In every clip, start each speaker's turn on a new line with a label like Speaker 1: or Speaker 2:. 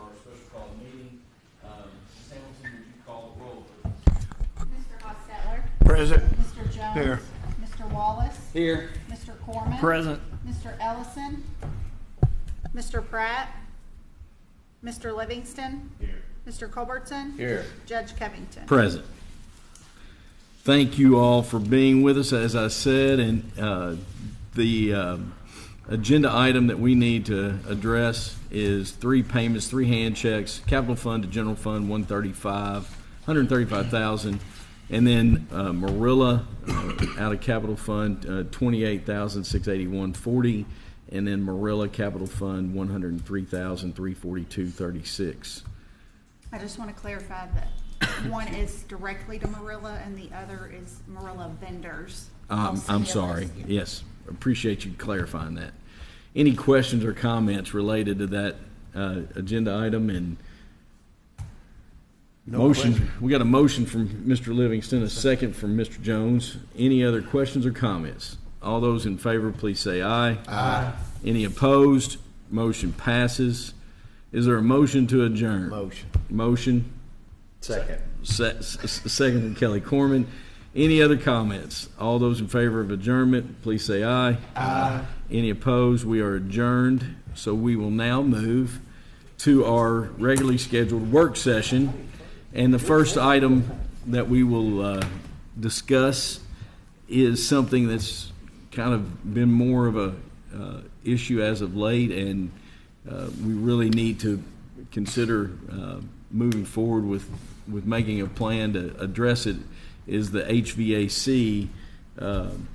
Speaker 1: our special call meeting. Ms. Hamilton, would you call the roll, please?
Speaker 2: Mr. Hostetler.
Speaker 3: Present.
Speaker 2: Mr. Jones.
Speaker 3: Here.
Speaker 2: Mr. Wallace.
Speaker 3: Here.
Speaker 2: Mr. Corman.
Speaker 3: Present.
Speaker 2: Mr. Ellison. Mr. Pratt. Mr. Livingston.
Speaker 1: Here.
Speaker 2: Mr. Culbertson.
Speaker 3: Here.
Speaker 2: Judge Covington.
Speaker 4: Present. Thank you all for being with us, as I said, and the agenda item that we need to address is 3 payments, 3 hand checks, capital fund to general fund, $135,000, and then Marilla out of capital fund, $28,681.40, and then Marilla capital fund, $103,342.36.
Speaker 2: I just want to clarify that one is directly to Marilla and the other is Marilla vendors.
Speaker 4: I'm sorry. Yes, appreciate you clarifying that. Any questions or comments related to that agenda item? And motion. We got a motion from Mr. Livingston, a second from Mr. Jones. Any other questions or comments? All those in favor, please say aye.
Speaker 3: Aye.
Speaker 4: Any opposed? Motion passes. Is there a motion to adjourn?
Speaker 3: Motion.
Speaker 4: Motion.
Speaker 3: Second.
Speaker 4: Second from Kelly Corman. Any other comments? All those in favor of adjournment, please say aye.
Speaker 3: Aye.
Speaker 4: Any opposed? We are adjourned. So we will now move to our regularly scheduled work session. And the first item that we will discuss is something that's kind of been more of a issue as of late, and we really need to consider moving forward with making a plan to address it, is the HVAC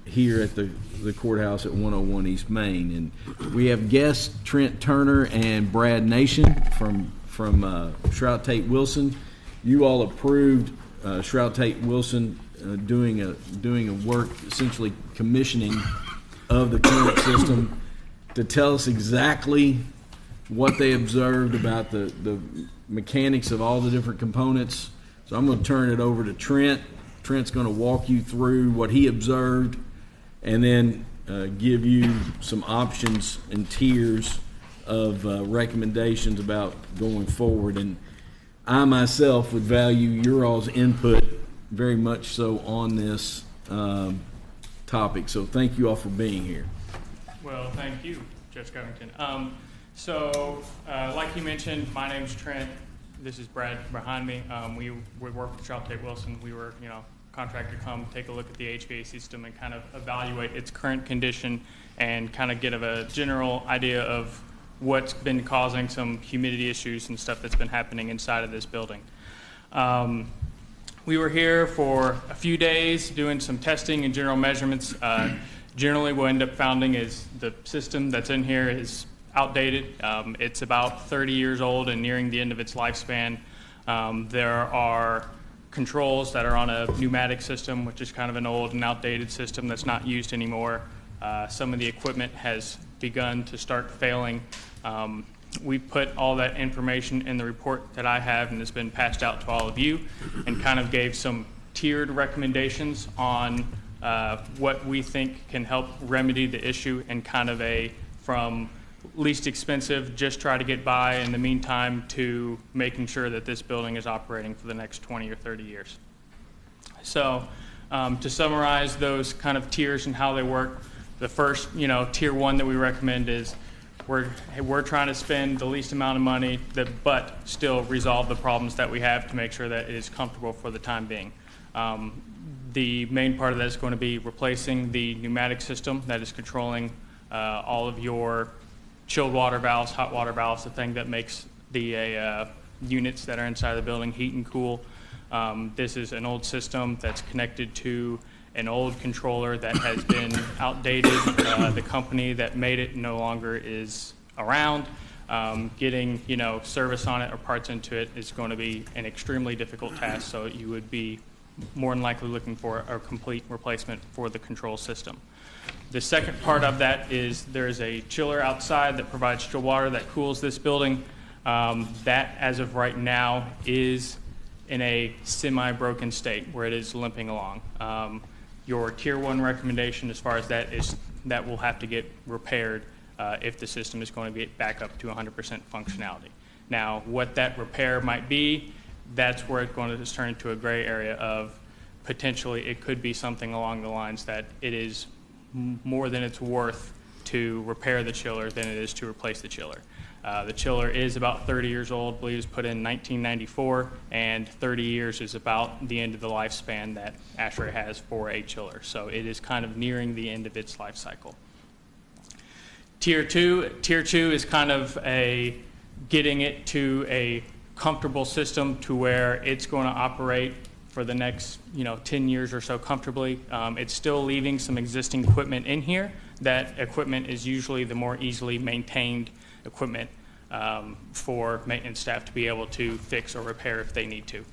Speaker 4: here at the courthouse at 101 East Main. And we have guests Trent Turner and Brad Nation from Shrout Tate Wilson. You all approved Shrout Tate Wilson doing a work, essentially commissioning of the current system, to tell us exactly what they observed about the mechanics of all the different components. So I'm going to turn it over to Trent. Trent's going to walk you through what he observed and then give you some options and tiers of recommendations about going forward. And I myself would value your all's input very much so on this topic. So thank you all for being here.
Speaker 5: Well, thank you, Judge Covington. Like you mentioned, my name's Trent. This is Brad behind me. We work with Shrout Tate Wilson. We were, contractor come take a look at the HVAC system and kind of evaluate its current condition and kind of get a general idea of what's been causing some humidity issues and stuff that's been happening inside of this building. We were here for a few days doing some testing and general measurements. Generally, what we end up finding is the system that's in here is outdated. It's about 30 years old and nearing the end of its lifespan. There are controls that are on a pneumatic system, which is kind of an old and outdated system that's not used anymore. Some of the equipment has begun to start failing. We put all that information in the report that I have, and it's been passed out to all of you, and kind of gave some tiered recommendations on what we think can help remedy the issue, and kind of from least expensive, just try to get by in the meantime, to making sure that this building is operating for the next 20 or 30 years. So to summarize those kind of tiers and how they work, the first, tier 1 that we recommend is we're trying to spend the least amount of money, but still resolve the problems that we have to make sure that it is comfortable for the time being. The main part of that is going to be replacing the pneumatic system that is controlling all of your chilled water valves, hot water valves, the thing that makes the units that are inside the building heat and cool. This is an old system that's connected to an old controller that has been outdated. The company that made it no longer is around. Getting service on it or parts into it is going to be an extremely difficult task, so you would be more than likely looking for a complete replacement for the control system. The second part of that is there is a chiller outside that provides chill water that cools this building. That, as of right now, is in a semi-broken state where it is limping along. Your tier 1 recommendation as far as that is that will have to get repaired if the system is going to get back up to 100% functionality. Now, what that repair might be, that's where it's going to just turn into a gray area of potentially it could be something along the lines that it is more than it's worth to repair the chiller than it is to replace the chiller. The chiller is about 30 years old, I believe it was put in 1994, and 30 years is about the end of the lifespan that ASHRAE has for a chiller. So it is kind of nearing the end of its life cycle. Tier 2 is kind of getting it to a comfortable system to where it's going to operate for the next 10 years or so comfortably. It's still leaving some existing equipment in here. That equipment is usually the more easily maintained equipment for maintenance staff to be able to fix or repair if they need to.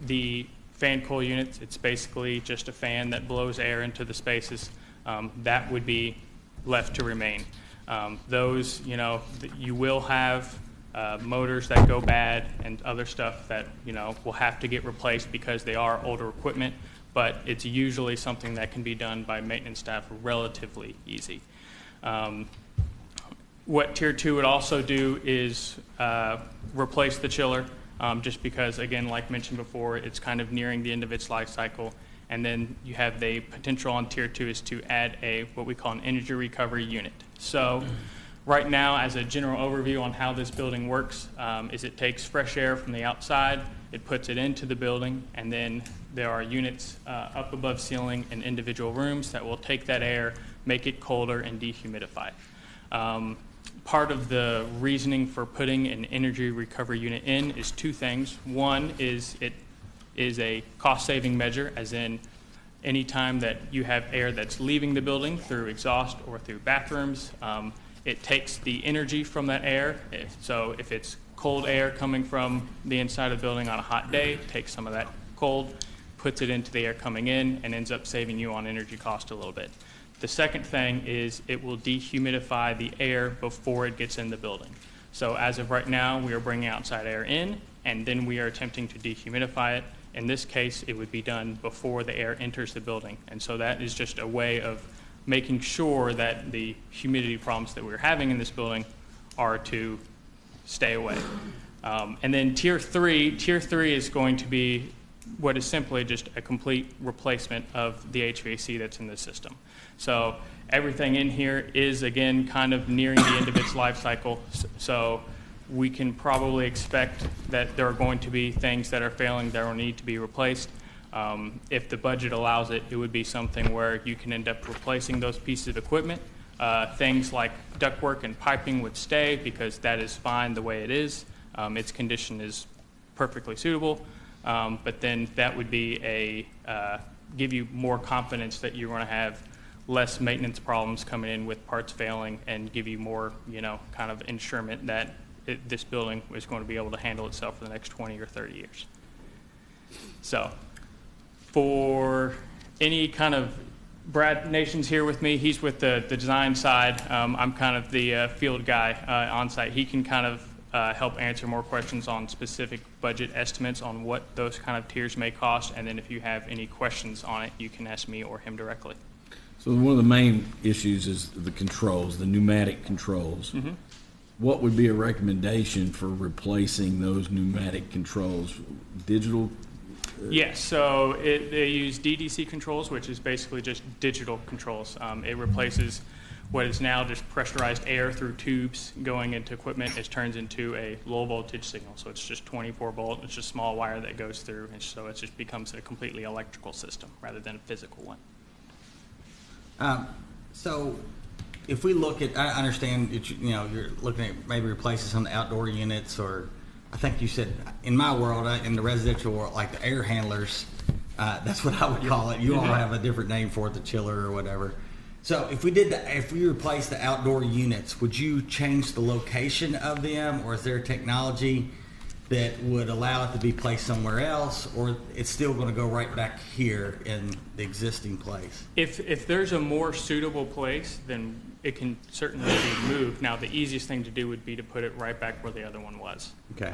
Speaker 5: The fan coil units, it's basically just a fan that blows air into the spaces. That would be left to remain. Those, you will have motors that go bad and other stuff that will have to get replaced because they are older equipment, but it's usually something that can be done by maintenance staff relatively easy. What Tier 2 would also do is replace the chiller, just because, again, like mentioned before, it's kind of nearing the end of its life cycle. And then you have the potential on Tier 2 is to add what we call an energy recovery unit. So right now, as a general overview on how this building works, is it takes fresh air from the outside, it puts it into the building, and then there are units up above ceiling in individual rooms that will take that air, make it colder, and dehumidify it. Part of the reasoning for putting an energy recovery unit in is two things. One is it is a cost-saving measure, as in any time that you have air that's leaving the building through exhaust or through bathrooms, it takes the energy from that air. So if it's cold air coming from the inside of the building on a hot day, takes some of that cold, puts it into the air coming in, and ends up saving you on energy cost a little bit. The second thing is it will dehumidify the air before it gets in the building. So as of right now, we are bringing outside air in, and then we are attempting to dehumidify it. In this case, it would be done before the air enters the building. And so that is just a way of making sure that the humidity problems that we're having in this building are to stay away. And then Tier 3 is going to be what is simply just a complete replacement of the HVAC that's in the system. So everything in here is, again, kind of nearing the end of its life cycle. So we can probably expect that there are going to be things that are failing that will need to be replaced. If the budget allows it, it would be something where you can end up replacing those pieces of equipment. Things like ductwork and piping would stay because that is fine the way it is. Its condition is perfectly suitable. But then that would be give you more confidence that you're going to have less maintenance problems coming in with parts failing, and give you more, kind of insurement that this building is going to be able to handle itself for the next 20 or 30 years. So for any kind of, Brad Nation's here with me. He's with the design side. I'm kind of the field guy on site. He can kind of help answer more questions on specific budget estimates on what those kind of tiers may cost. And then if you have any questions on it, you can ask me or him directly.
Speaker 4: So one of the main issues is the controls, the pneumatic controls. Mm-hmm. What would be a recommendation for replacing those pneumatic controls? Digital?
Speaker 5: Yes, so they use DDC controls, which is basically just digital controls. It replaces what is now just pressurized air through tubes going into equipment. It turns into a low voltage signal, so it's just 24 volt. It's just a small wire that goes through, and so it just becomes a completely electrical system rather than a physical one.
Speaker 3: So if we look at, I understand you're looking at maybe replacing some of the outdoor units, or I think you said in my world, in the residential world, like the air handlers, that's what I would call it. You all have a different name for it, the chiller or whatever. So if we replace the outdoor units, would you change the location of them, or is there technology that would allow it to be placed somewhere else, or it's still going to go right back here in the existing place? If
Speaker 5: there's a more suitable place, then it can certainly be moved. Now, the easiest thing to do would be to put it right back where the other one was.
Speaker 3: Okay.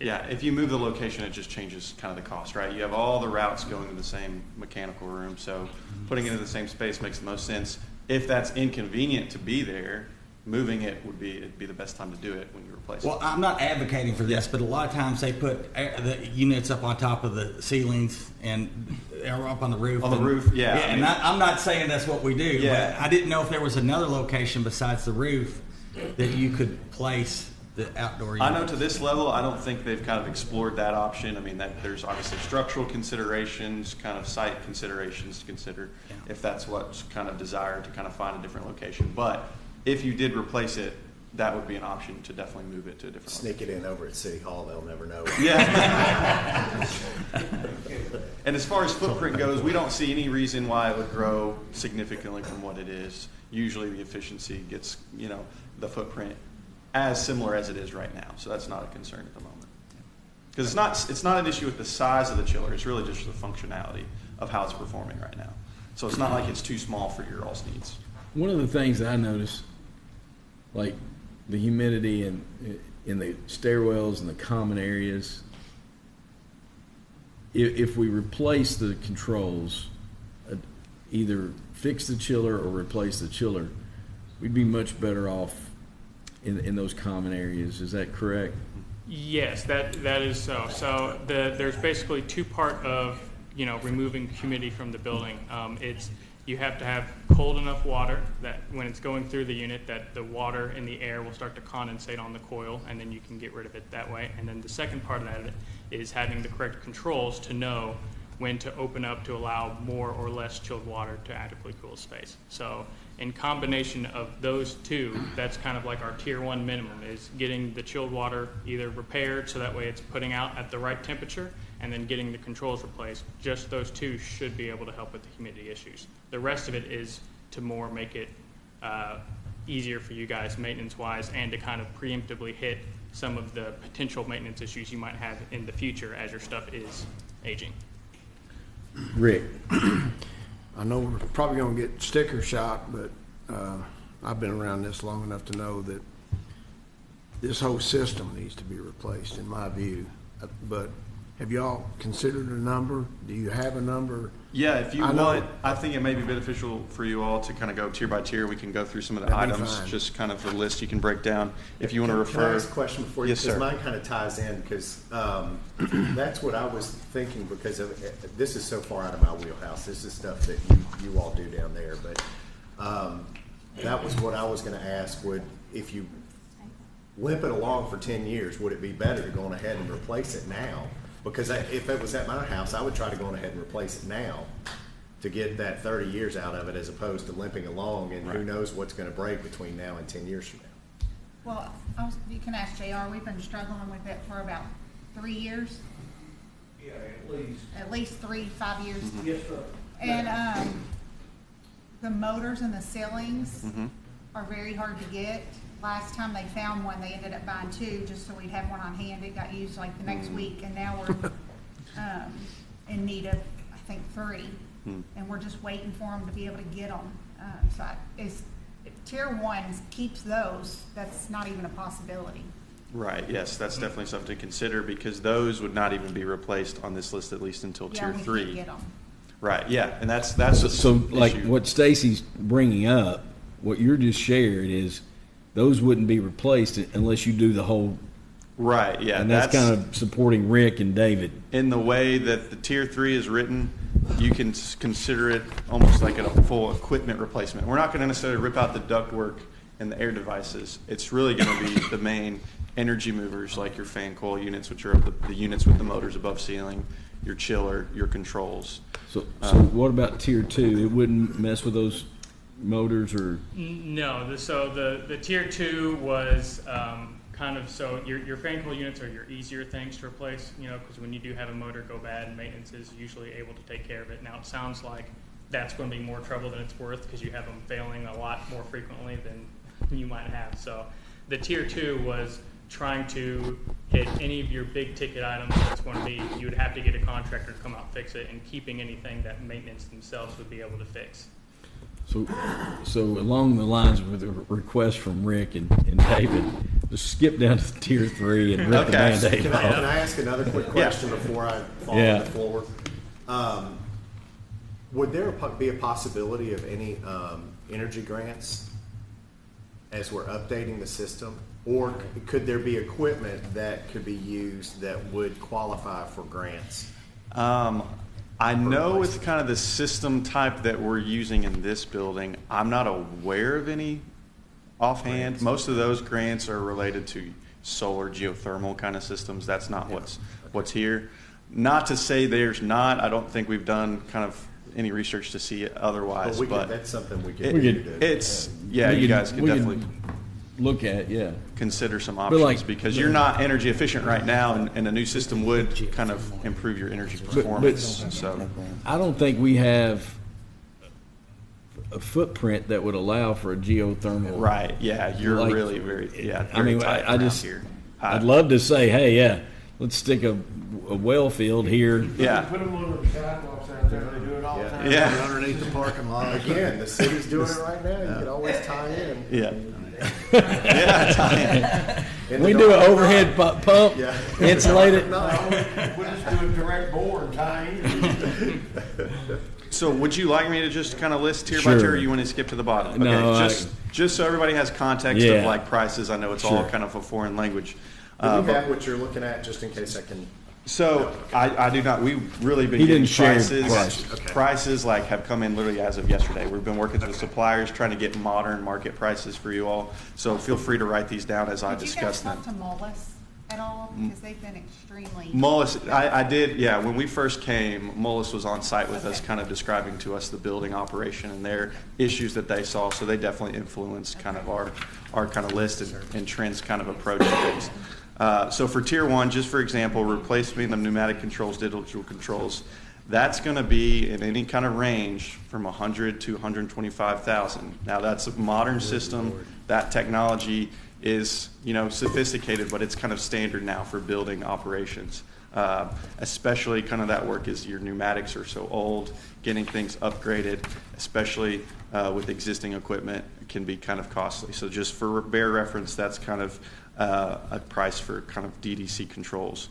Speaker 6: Yeah, if you move the location, it just changes kind of the cost, right? You have all the routes going to the same mechanical room, so putting it in the same space makes the most sense. If that's inconvenient to be there, moving it it'd be the best time to do it when you replace
Speaker 3: Well,
Speaker 6: it.
Speaker 3: I'm not advocating for this, but a lot of times they put the units up on top of the ceilings and or up on the roof.
Speaker 6: On the roof, yeah. I
Speaker 3: And
Speaker 6: mean-
Speaker 3: I'm not saying that's what we do.
Speaker 6: Yeah.
Speaker 3: But I didn't know if there was another location besides the roof that you could place the outdoor
Speaker 6: I
Speaker 3: unit.
Speaker 6: know to this level, I don't think they've kind of explored that option. I mean, that there's obviously structural considerations, kind of site considerations to consider if that's what's kind of desired to kind of find a different location. But if you did replace it, that would be an option to definitely move it to a different
Speaker 7: Sneak it in over at City Hall, they'll never know.
Speaker 6: location. Yeah. And as far as footprint goes, we don't see any reason why it would grow significantly from what it is. Usually the efficiency gets, the footprint as similar as it is right now. So that's not a concern at the moment. Because it's not an issue with the size of the chiller. It's really just the functionality of how it's performing right now. So it's not like it's too small for your all's needs.
Speaker 4: One of the things that I noticed, like the humidity in the stairwells and the common areas, if we replace the controls, either fix the chiller or replace the chiller, we'd be much better off in those common areas. Is that correct?
Speaker 5: Yes, that is so. So there's basically two part of removing humidity from the building. It's you have to have cold enough water that when it's going through the unit that the water in the air will start to condensate on the coil, and then you can get rid of it that way. And then the second part of that is having the correct controls to know when to open up to allow more or less chilled water to adequately cool space. So in combination of those two, that's kind of like our tier 1 minimum, is getting the chilled water either repaired so that way it's putting out at the right temperature, and then getting the controls replaced. Just those two should be able to help with the humidity issues. The rest of it is to more make it easier for you guys maintenance-wise, and to kind of preemptively hit some of the potential maintenance issues you might have in the future as your stuff is aging.
Speaker 4: Rick?
Speaker 8: I know we're probably going to get sticker shock, but I've been around this long enough to know that this whole system needs to be replaced, in my view. But have y'all considered a number? Do you have a number?
Speaker 6: Yeah, if you
Speaker 8: I know-
Speaker 6: want, I think it may be beneficial for you all to kind of go tier by tier. We can go through some of the
Speaker 8: That'd be
Speaker 6: items,
Speaker 8: fine.
Speaker 6: just kind of the list you can break down. If you want to
Speaker 7: Can I
Speaker 6: refer.
Speaker 7: ask a question before you?
Speaker 6: Yes, sir.
Speaker 7: Because mine kind of ties in, because that's what I was thinking, because this is so far out of my wheelhouse. This is stuff that you all do down there. But that was what I was going to ask. If you limp it along for 10 years, would it be better to go on ahead and replace it now? Because if it was at my house, I would try to go on ahead and replace it now to get that 30 years out of it, as opposed to limping along, and who
Speaker 6: Right.
Speaker 7: knows what's going to break between now and 10 years from now.
Speaker 2: Well, you can ask JR, we've been struggling with it for about 3 years,
Speaker 1: Yeah, at least.
Speaker 2: at least 3-5 years.
Speaker 1: Yes, sir.
Speaker 2: And the motors and the ceilings
Speaker 6: Mhm.
Speaker 2: are very hard to get. Last time they found one, they ended up buying 2 just so we'd have one on hand. It got used like the next week, and now we're in need of, I think, 3. And we're just waiting for them to be able to get them. If tier 1 keeps those, that's not even a possibility.
Speaker 6: Right, yes, that's definitely something to consider, because those would not even be replaced on this list, at least until
Speaker 2: Yeah,
Speaker 6: tier
Speaker 2: we
Speaker 6: 3.
Speaker 2: can't get them.
Speaker 6: Right, yeah, and that's
Speaker 4: So like
Speaker 6: issue.
Speaker 4: what Stacy's bringing up, what you're just shared is those wouldn't be replaced unless you do the whole,
Speaker 6: Right, yeah,
Speaker 4: and that's kind of supporting Rick and David.
Speaker 6: in the way that the tier 3 is written. You can consider it almost like a full equipment replacement. We're not going to necessarily rip out the ductwork and the air devices. It's really going to be the main energy movers, like your fan coil units, which are the units with the motors above ceiling, your chiller, your controls.
Speaker 4: So what about tier 2? It wouldn't mess with those motors or?
Speaker 5: No, so the tier 2 was kind of, so your fan coil units are your easier things to replace, because when you do have a motor go bad, maintenance is usually able to take care of it. Now, it sounds like that's going to be more trouble than it's worth, because you have them failing a lot more frequently than you might have. So the tier 2 was trying to hit any of your big ticket items. That's going to be, you would have to get a contractor to come out and fix it, and keeping anything that maintenance themselves would be able to fix.
Speaker 4: So along the lines of the request from Rick and David, just skip down to tier 3 and rip the
Speaker 6: Okay.
Speaker 4: Band-Aid
Speaker 7: Can
Speaker 4: off.
Speaker 7: I ask another quick question before I fall
Speaker 4: Yeah.
Speaker 7: on the floor? Would there be a possibility of any energy grants as we're updating the system? Or could there be equipment that could be used that would qualify for grants?
Speaker 6: I know with kind of the system type that we're using in this building, I'm not aware of any offhand. Most of those grants are related to solar geothermal kind of systems. That's not what's here. Not to say there's not. I don't think we've done kind of any research to see it otherwise. But
Speaker 7: that's something we
Speaker 6: you
Speaker 4: We
Speaker 6: guys could
Speaker 4: we
Speaker 6: definitely
Speaker 4: look at, yeah.
Speaker 6: consider some options because you're not energy efficient right now, and a new system would kind of improve your energy performance. So
Speaker 4: I don't think we have a footprint that would allow for a geothermal.
Speaker 6: right, yeah, you're
Speaker 4: Like-
Speaker 6: really very
Speaker 4: I mean,
Speaker 6: tight
Speaker 4: I
Speaker 6: around
Speaker 4: just,
Speaker 6: here.
Speaker 4: I'd love to say, hey, yeah, let's stick a well field here.
Speaker 6: Yeah.
Speaker 8: Put them on the sidewalks out there, they do it all the time.
Speaker 6: Yeah.
Speaker 8: Underneath the parking lot.
Speaker 7: Again, the city's doing it right now. You could always tie in.
Speaker 6: Yeah. Yeah.
Speaker 7: In the
Speaker 4: We do an
Speaker 7: dark.
Speaker 4: overhead pump,
Speaker 7: Yeah.
Speaker 4: insulate it.
Speaker 8: No, we'll just do a direct bore and tie in.
Speaker 6: So would you like me to just kind of list tier by
Speaker 4: Sure.
Speaker 6: tier, or you want to skip to the bottom?
Speaker 4: No,
Speaker 6: just so everybody has context
Speaker 4: Yeah.
Speaker 6: of like prices. I know it's all
Speaker 4: Sure.
Speaker 6: kind of a foreign language.
Speaker 7: Do you
Speaker 6: But-
Speaker 7: have what you're looking at, just in case I can?
Speaker 6: So I do not. We've really been
Speaker 4: He
Speaker 6: getting
Speaker 4: didn't share
Speaker 6: prices.
Speaker 4: prices.
Speaker 7: Okay.
Speaker 6: Prices like have come in literally as of yesterday. We've been working with suppliers trying to get modern market prices for you all. So feel free to write these down as I
Speaker 2: Did you guys
Speaker 6: discuss them.
Speaker 2: talk to Mullis at all? Because they've been extremely.
Speaker 6: Mullis, I did, yeah. When we first came, Mullis was on site with us, kind of describing to us the building operation and their issues that they saw. So they definitely influenced kind of our kind of list and trends kind of approach to things. So for tier one, just for example, replacement of pneumatic controls, digital controls, that's going to be in any kind of range from 100 to 125,000. Now that's a modern system. That technology is, sophisticated, but it's kind of standard now for building operations. Especially kind of that work is your pneumatics are so old, getting things upgraded, especially with existing equipment, can be kind of costly. So just for bare reference, that's kind of a price for kind of DDC controls.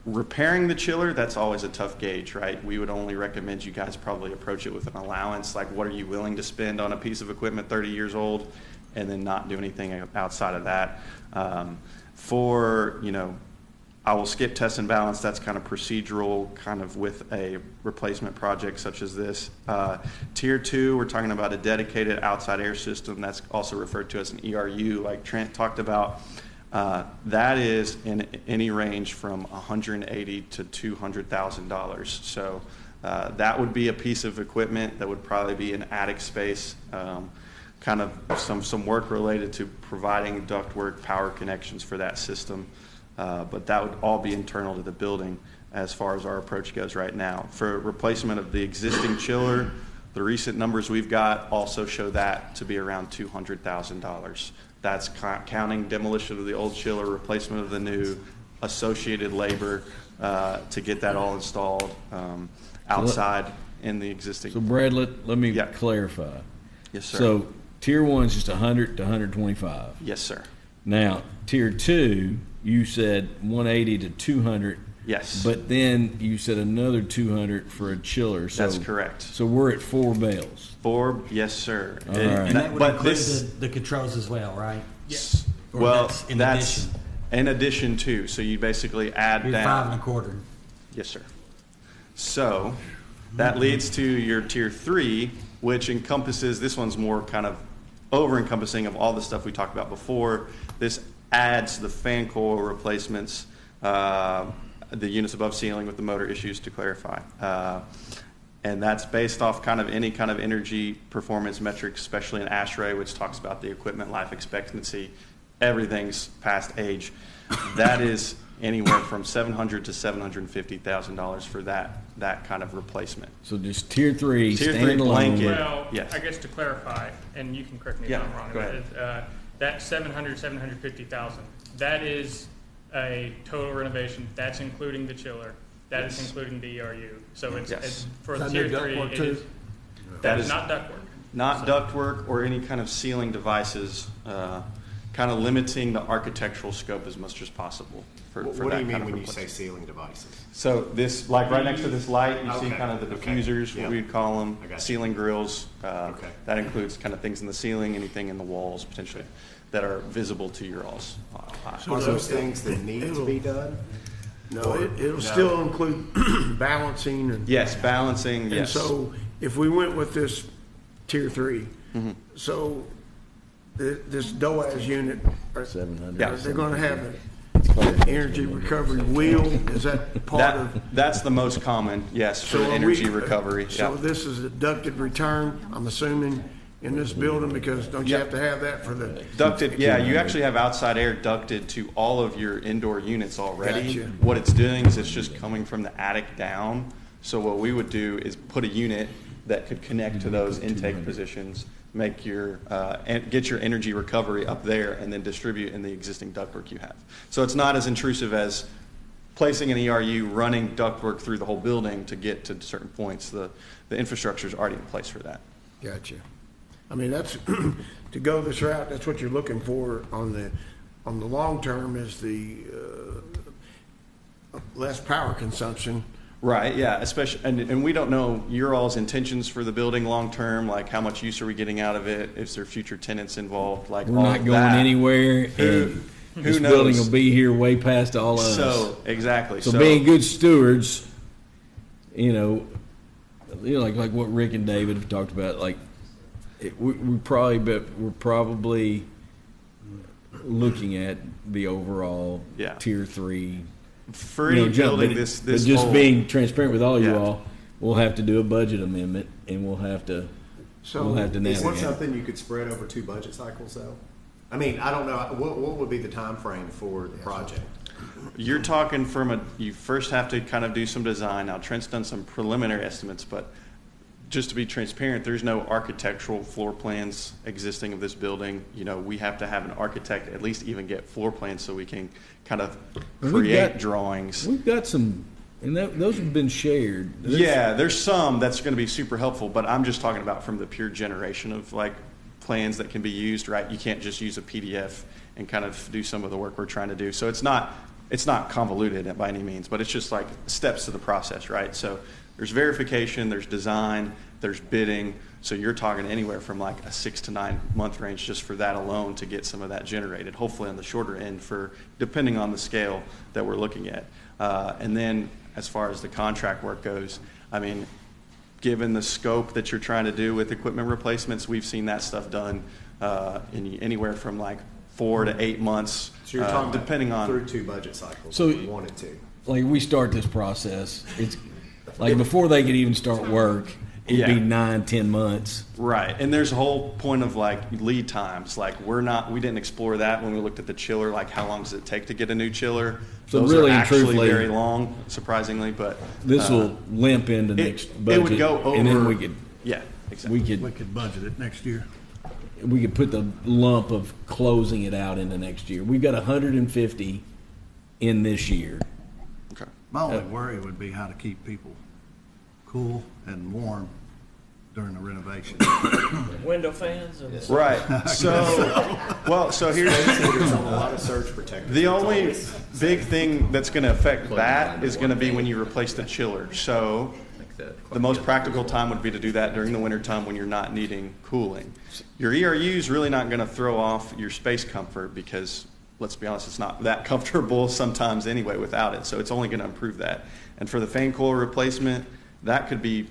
Speaker 6: Repairing the chiller, that's always a tough gauge, right? We would only recommend you guys probably approach it with an allowance, like what are you willing to spend on a piece of equipment 30 years old, and then not do anything outside of that. I will skip test and balance. That's kind of procedural, kind of with a replacement project such as this. Tier 2, we're talking about a dedicated outside air system. That's also referred to as an ERU, like Trent talked about. That is in any range from $180,000 to $200,000. So that would be a piece of equipment that would probably be in attic space. Kind of some work related to providing ductwork, power connections for that system. But that would all be internal to the building as far as our approach goes right now. For replacement of the existing chiller, the recent numbers we've got also show that to be around $200,000. That's counting demolition of the old chiller, replacement of the new, associated labor to get that all installed outside in the existing.
Speaker 4: So Brad, let me
Speaker 6: Yeah.
Speaker 4: clarify.
Speaker 6: Yes, sir.
Speaker 4: So tier 1 is just 100 to 125.
Speaker 6: Yes, sir.
Speaker 4: Now, tier 2, you said 180 to 200.
Speaker 6: Yes.
Speaker 4: But then you said another 200 for a chiller. So,
Speaker 6: That's correct.
Speaker 4: So we're at 4 bales.
Speaker 6: Yes, sir.
Speaker 4: All right.
Speaker 3: And that would
Speaker 6: but
Speaker 3: include
Speaker 6: this,
Speaker 3: the controls as well, right?
Speaker 5: Yes.
Speaker 3: Or
Speaker 6: well,
Speaker 3: that's in
Speaker 6: that's
Speaker 3: addition?
Speaker 6: in addition to. So you basically add
Speaker 3: You're
Speaker 6: down.
Speaker 3: 5 1/4.
Speaker 6: Yes, sir. So that leads to your tier 3, which encompasses, this one's more kind of over-encompassing of all the stuff we talked about before. This adds the fan coil replacements, the units above ceiling with the motor issues, to clarify. And that's based off kind of any kind of energy performance metrics, especially in ASHRAE, which talks about the equipment life expectancy. Everything's past age. That is anywhere from $700,000 to $750,000 for that kind of replacement.
Speaker 4: So just tier 3,
Speaker 6: Tier 3
Speaker 4: standalone.
Speaker 6: blanket.
Speaker 5: Well,
Speaker 6: Yes.
Speaker 5: I guess to clarify, and you can correct me
Speaker 6: Yeah,
Speaker 5: if I'm wrong,
Speaker 6: go ahead.
Speaker 5: that 750,000, that is a total renovation. That's including the chiller. That is
Speaker 6: Yes.
Speaker 5: including the ERU. So it's,
Speaker 6: Yes.
Speaker 5: it's for
Speaker 8: Is
Speaker 5: the
Speaker 8: that
Speaker 5: tier
Speaker 8: new
Speaker 5: 3.
Speaker 8: ductwork
Speaker 5: It
Speaker 8: too?
Speaker 5: is
Speaker 6: That
Speaker 5: that
Speaker 6: is
Speaker 5: is not ductwork.
Speaker 6: not ductwork or any kind of ceiling devices kind of limiting the architectural scope as much as possible for
Speaker 7: What
Speaker 6: that
Speaker 7: do you
Speaker 6: kind
Speaker 7: mean
Speaker 6: of
Speaker 7: when you say
Speaker 6: replacement.
Speaker 7: ceiling devices?
Speaker 6: So this, like right next to this light, you see
Speaker 7: Okay,
Speaker 6: kind of the
Speaker 7: okay,
Speaker 6: diffusers,
Speaker 7: yeah.
Speaker 6: what we'd call them,
Speaker 7: I got you.
Speaker 6: ceiling grills.
Speaker 7: Okay.
Speaker 6: That includes kind of things in the ceiling, anything in the walls potentially that are visible to your all's eye.
Speaker 7: Are those things that need to be done?
Speaker 8: No, it'll
Speaker 7: No.
Speaker 8: still include balancing and.
Speaker 6: Yes, balancing,
Speaker 8: And
Speaker 6: yes.
Speaker 8: so if we went with this tier 3,
Speaker 6: Mm-hmm.
Speaker 8: so this DOAS unit, are
Speaker 4: 700.
Speaker 6: Yeah.
Speaker 8: they're gonna have an energy recovery wheel, is that part of?
Speaker 6: That's the most common, yes, for
Speaker 8: So are
Speaker 6: energy
Speaker 8: we-
Speaker 6: recovery.
Speaker 8: So
Speaker 6: Yeah.
Speaker 8: this is a ducted return, I'm assuming, in this building, because don't you
Speaker 6: Yeah.
Speaker 8: have to have that for the?
Speaker 6: Ducted, yeah, you actually have outside air ducted to all of your indoor units already.
Speaker 8: Gotcha.
Speaker 6: What it's doing is it's just coming from the attic down. So what we would do is put a unit that could connect to those intake positions, make your, and get your energy recovery up there, and then distribute in the existing ductwork you have. So it's not as intrusive as placing an ERU, running ductwork through the whole building to get to certain points. The infrastructure is already in place for that.
Speaker 8: Gotcha. I mean, that's, to go this route, that's what you're looking for on the long term is the less power consumption.
Speaker 6: Right, yeah, especially, and we don't know your all's intentions for the building long-term, like how much use are we getting out of it, is there future tenants involved, like
Speaker 4: We're
Speaker 6: all
Speaker 4: not
Speaker 6: of
Speaker 4: going
Speaker 6: that.
Speaker 4: anywhere,
Speaker 6: Who
Speaker 4: and this building
Speaker 6: knows?
Speaker 4: will be here way past all of us.
Speaker 6: So, exactly.
Speaker 4: So being good stewards, like what Rick and David have talked about, like we're probably looking at the overall
Speaker 6: Yeah.
Speaker 4: tier 3.
Speaker 6: For any building this
Speaker 4: but just
Speaker 6: whole-
Speaker 4: being transparent with all you
Speaker 6: Yeah.
Speaker 4: all, we'll have to do a budget amendment, and we'll have to
Speaker 8: So
Speaker 7: Is that
Speaker 4: navigate.
Speaker 7: something you could spread over 2 budget cycles, though? I mean, I don't know, what would be the time frame for the project?
Speaker 6: You're talking you first have to kind of do some design. Now, Trent's done some preliminary estimates, but just to be transparent, there's no architectural floor plans existing of this building. We have to have an architect at least even get floor plans so we can kind of
Speaker 4: We've
Speaker 6: create
Speaker 4: got-
Speaker 6: drawings.
Speaker 4: We've got some, and those have been shared.
Speaker 6: Yeah, there's some that's going to be super helpful, but I'm just talking about from the pure generation of like plans that can be used, right? You can't just use a PDF and kind of do some of the work we're trying to do. So it's not convoluted by any means, but it's just like steps to the process, right? So there's verification, there's design, there's bidding. So you're talking anywhere from like a 6 to 9 month range just for that alone to get some of that generated, hopefully on the shorter end depending on the scale that we're looking at. And then as far as the contract work goes, I mean, given the scope that you're trying to do with equipment replacements, we've seen that stuff done in anywhere from like 4 to 8 months,
Speaker 7: So you're talking
Speaker 6: depending
Speaker 7: about
Speaker 6: on.
Speaker 7: through 2 budget cycles,
Speaker 4: So-
Speaker 7: if we wanted to.
Speaker 4: Like we start this process, it's like before they could even start work, it'd be
Speaker 6: Yeah.
Speaker 4: 9-10 months.
Speaker 6: Right, and there's a whole point of like lead times. Like we didn't explore that when we looked at the chiller. Like how long does it take to get a new chiller?
Speaker 4: So
Speaker 6: Those
Speaker 4: really
Speaker 6: are
Speaker 4: and
Speaker 6: actually
Speaker 4: truthfully,
Speaker 6: very long, surprisingly. But
Speaker 4: This will limp into next budget,
Speaker 6: it would go over.
Speaker 4: and then we could
Speaker 6: exactly.
Speaker 4: we
Speaker 9: could budget it next year.
Speaker 4: put the lump of closing it out into next year. We've got 150 in this year.
Speaker 6: Okay.
Speaker 9: My only worry would be how to keep people cool and warm during the renovation.
Speaker 10: Window fans and
Speaker 6: Right. So here's
Speaker 7: There's a lot of surge protectors.
Speaker 6: the only big thing that's going to affect that is going to be when you replace the chiller. So the most practical time would be to do that during the winter time when you're not needing cooling. Your ERU is really not going to throw off your space comfort because, let's be honest, it's not that comfortable sometimes anyway without it. So it's only going to improve that. And for the fan coil replacement, that could be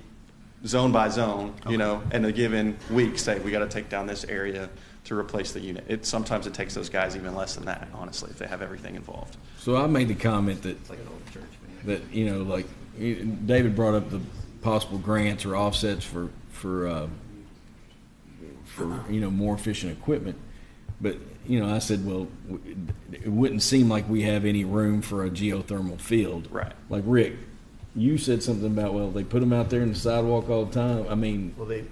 Speaker 6: zone by zone, in a given week. Say we got to take down this area to replace the unit. Sometimes it takes those guys even less than that, honestly, if they have everything involved.
Speaker 4: So I made the comment that like David brought up the possible grants or offsets for more efficient equipment, but I said, well, it wouldn't seem like we have any room for a geothermal field.
Speaker 6: Right.
Speaker 4: Like Rick, you said something about, well, they put them out there in the sidewalk all the time. I mean,
Speaker 8: Well, they,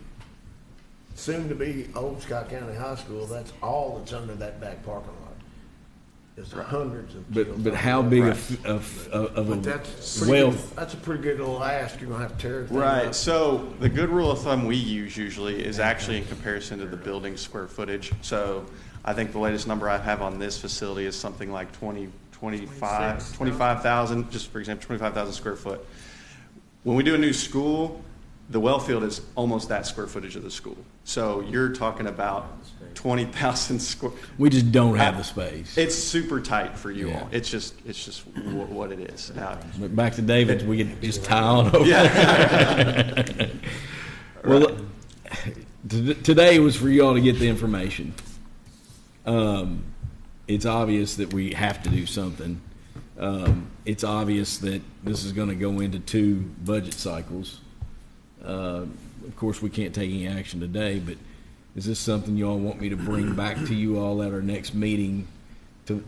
Speaker 8: soon to be Old Scott County High School, that's all that's under that back parking lot. It's hundreds of.
Speaker 4: But
Speaker 8: children.
Speaker 4: how big
Speaker 7: Right.
Speaker 4: of
Speaker 8: But
Speaker 4: a
Speaker 8: that's pretty
Speaker 4: well?
Speaker 8: good, that's a pretty good little ask. You're gonna have to tear everything
Speaker 6: Right,
Speaker 8: up.
Speaker 6: so the good rule of thumb we use usually is actually in comparison to the building square footage. So I think the latest number I have on this facility is something like 25,000, just for example, 25,000 square foot. When we do a new school, the well field is almost that square footage of the school. So you're talking about 20,000 square.
Speaker 4: We just don't have the space.
Speaker 6: It's super tight for you
Speaker 4: Yeah.
Speaker 6: all. It's just what it is.
Speaker 4: But back to David's, we can just tie on over.
Speaker 6: Yeah.
Speaker 4: Well, today was for y'all to get the information. It's obvious that we have to do something. It's obvious that this is going to go into 2 budget cycles. Of course, we can't take any action today, but is this something y'all want me to bring back to you all at our next meeting to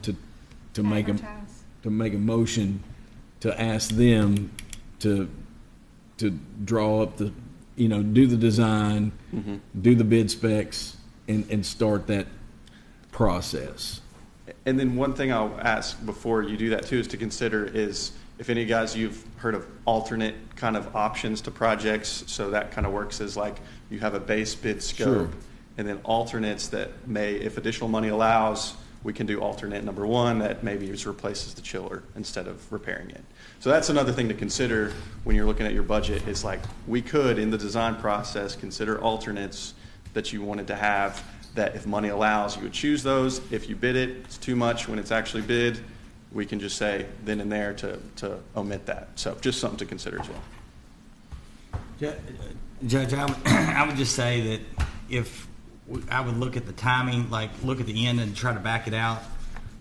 Speaker 4: make
Speaker 2: Advertise.
Speaker 4: a motion to ask them to draw up the, do the design, do the bid specs, and start that process?
Speaker 6: And then one thing I'll ask before you do that too is to consider is if any guys you've heard of alternate kind of options to projects. So that kind of works as like you have a base bid scope,
Speaker 4: Sure.
Speaker 6: and then alternates that may, if additional money allows, we can do alternate number 1 that maybe just replaces the chiller instead of repairing it. So that's another thing to consider when you're looking at your budget. Is like we could in the design process consider alternates that you wanted to have, that if money allows, you would choose those. If you bid it, it's too much when it's actually bid, we can just say then and there to omit that. So just something to consider as well.
Speaker 3: Judge, I would just say that if I would look at the timing, like look at the end and try to back it out,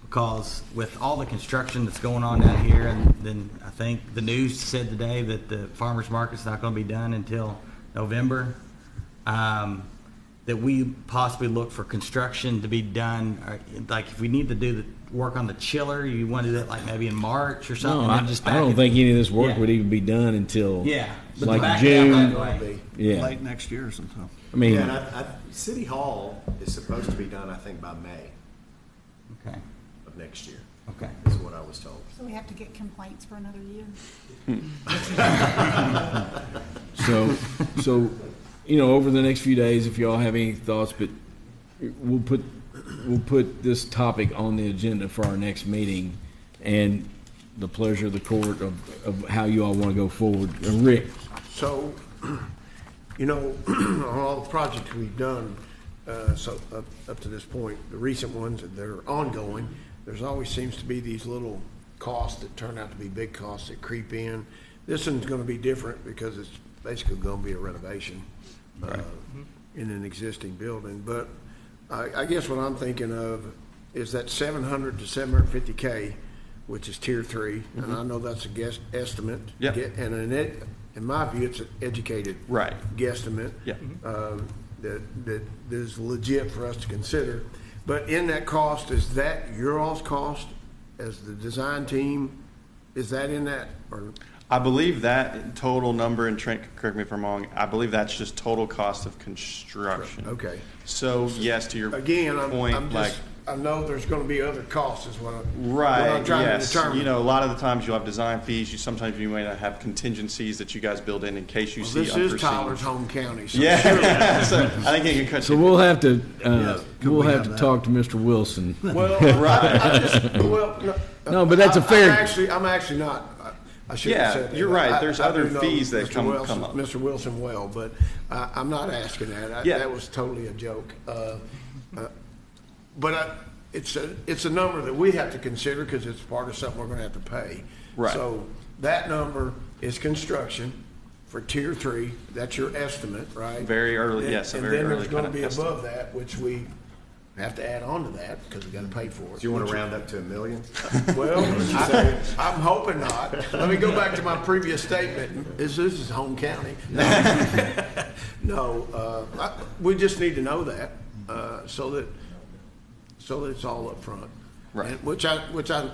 Speaker 3: because with all the construction that's going on down here, and then I think the news said today that the farmers market's not going to be done until November. That we possibly look for construction to be done, like if we need to do the work on the chiller, you want to do that like maybe in March or something.
Speaker 4: No,
Speaker 3: and then
Speaker 4: I don't think any of this work
Speaker 3: Yeah.
Speaker 4: would even be done until
Speaker 3: but
Speaker 4: like
Speaker 3: to back it out
Speaker 4: June.
Speaker 3: that way.
Speaker 4: Yeah,
Speaker 9: Late next year or sometime.
Speaker 4: I mean,
Speaker 7: Yeah, and City Hall is supposed to be done, I think, by May
Speaker 3: Okay.
Speaker 7: of next year,
Speaker 3: Okay.
Speaker 7: is what I was told.
Speaker 2: So we have to get complaints for another year.
Speaker 4: so over the next few days, if y'all have any thoughts, but we'll put this topic on the agenda for our next meeting, and the pleasure of the court of how you all want to go forward. Rick.
Speaker 8: So, on all the projects we've done, up to this point, the recent ones that are ongoing, there's always seems to be these little costs that turn out to be big costs that creep in. This one's gonna be different because it's basically gonna be a renovation, in an existing building. But I guess what I'm thinking of is that 700 to 750K, which is tier 3, and I know that's a guess estimate.
Speaker 6: Yep.
Speaker 8: And in my view, it's an educated
Speaker 6: Right.
Speaker 8: guesstimate.
Speaker 6: Yeah.
Speaker 8: That is legit for us to consider. But in that cost, is that your all's cost as the design team? Is that in that, or?
Speaker 6: I believe that total number, and Trent, correct me if I'm wrong, I believe that's just total cost of construction.
Speaker 8: Okay.
Speaker 6: So yes, to your
Speaker 8: Again,
Speaker 6: point,
Speaker 8: I'm
Speaker 6: like,
Speaker 8: just, I know there's gonna be other costs is what I'm
Speaker 6: right,
Speaker 8: trying to
Speaker 6: yes.
Speaker 8: determine.
Speaker 6: A lot of the times you'll have design fees, sometimes you may not have contingencies that you guys build in case you
Speaker 8: Well,
Speaker 6: see
Speaker 8: this
Speaker 6: unforeseen.
Speaker 8: is Tyler's home county, so.
Speaker 6: Yeah, so I think it can cut
Speaker 4: So
Speaker 6: you.
Speaker 4: we'll have to
Speaker 9: Could we have that?
Speaker 4: talk to Mr. Wilson.
Speaker 8: Well,
Speaker 6: Right.
Speaker 8: I just,
Speaker 4: No, but that's a fair-
Speaker 8: I'm actually not, I shouldn't
Speaker 6: Yeah,
Speaker 8: have said that.
Speaker 6: you're right.
Speaker 8: I-
Speaker 6: There's
Speaker 8: I
Speaker 6: other
Speaker 8: do know
Speaker 6: fees that
Speaker 8: Mr.
Speaker 6: come
Speaker 8: Wilson-
Speaker 6: up.
Speaker 8: Mr. Wilson well, but I'm not asking that.
Speaker 6: Yeah.
Speaker 8: That was totally a joke. But it's a number that we have to consider because it's part of something we're gonna have to pay.
Speaker 6: Right.
Speaker 8: So that number is construction for tier 3. That's your estimate, right?
Speaker 6: Very early, yes, a very
Speaker 8: And then
Speaker 6: early
Speaker 8: there's gonna
Speaker 6: kind of
Speaker 8: be
Speaker 6: estimate.
Speaker 8: above that, which we have to add on to that because we gotta pay for it.
Speaker 7: Do you want to round up to $1 million?
Speaker 8: Well, I'm hoping not. Let me go back to my previous statement. This is home county. No, we just need to know that, so that it's all up front.
Speaker 6: Right.
Speaker 8: And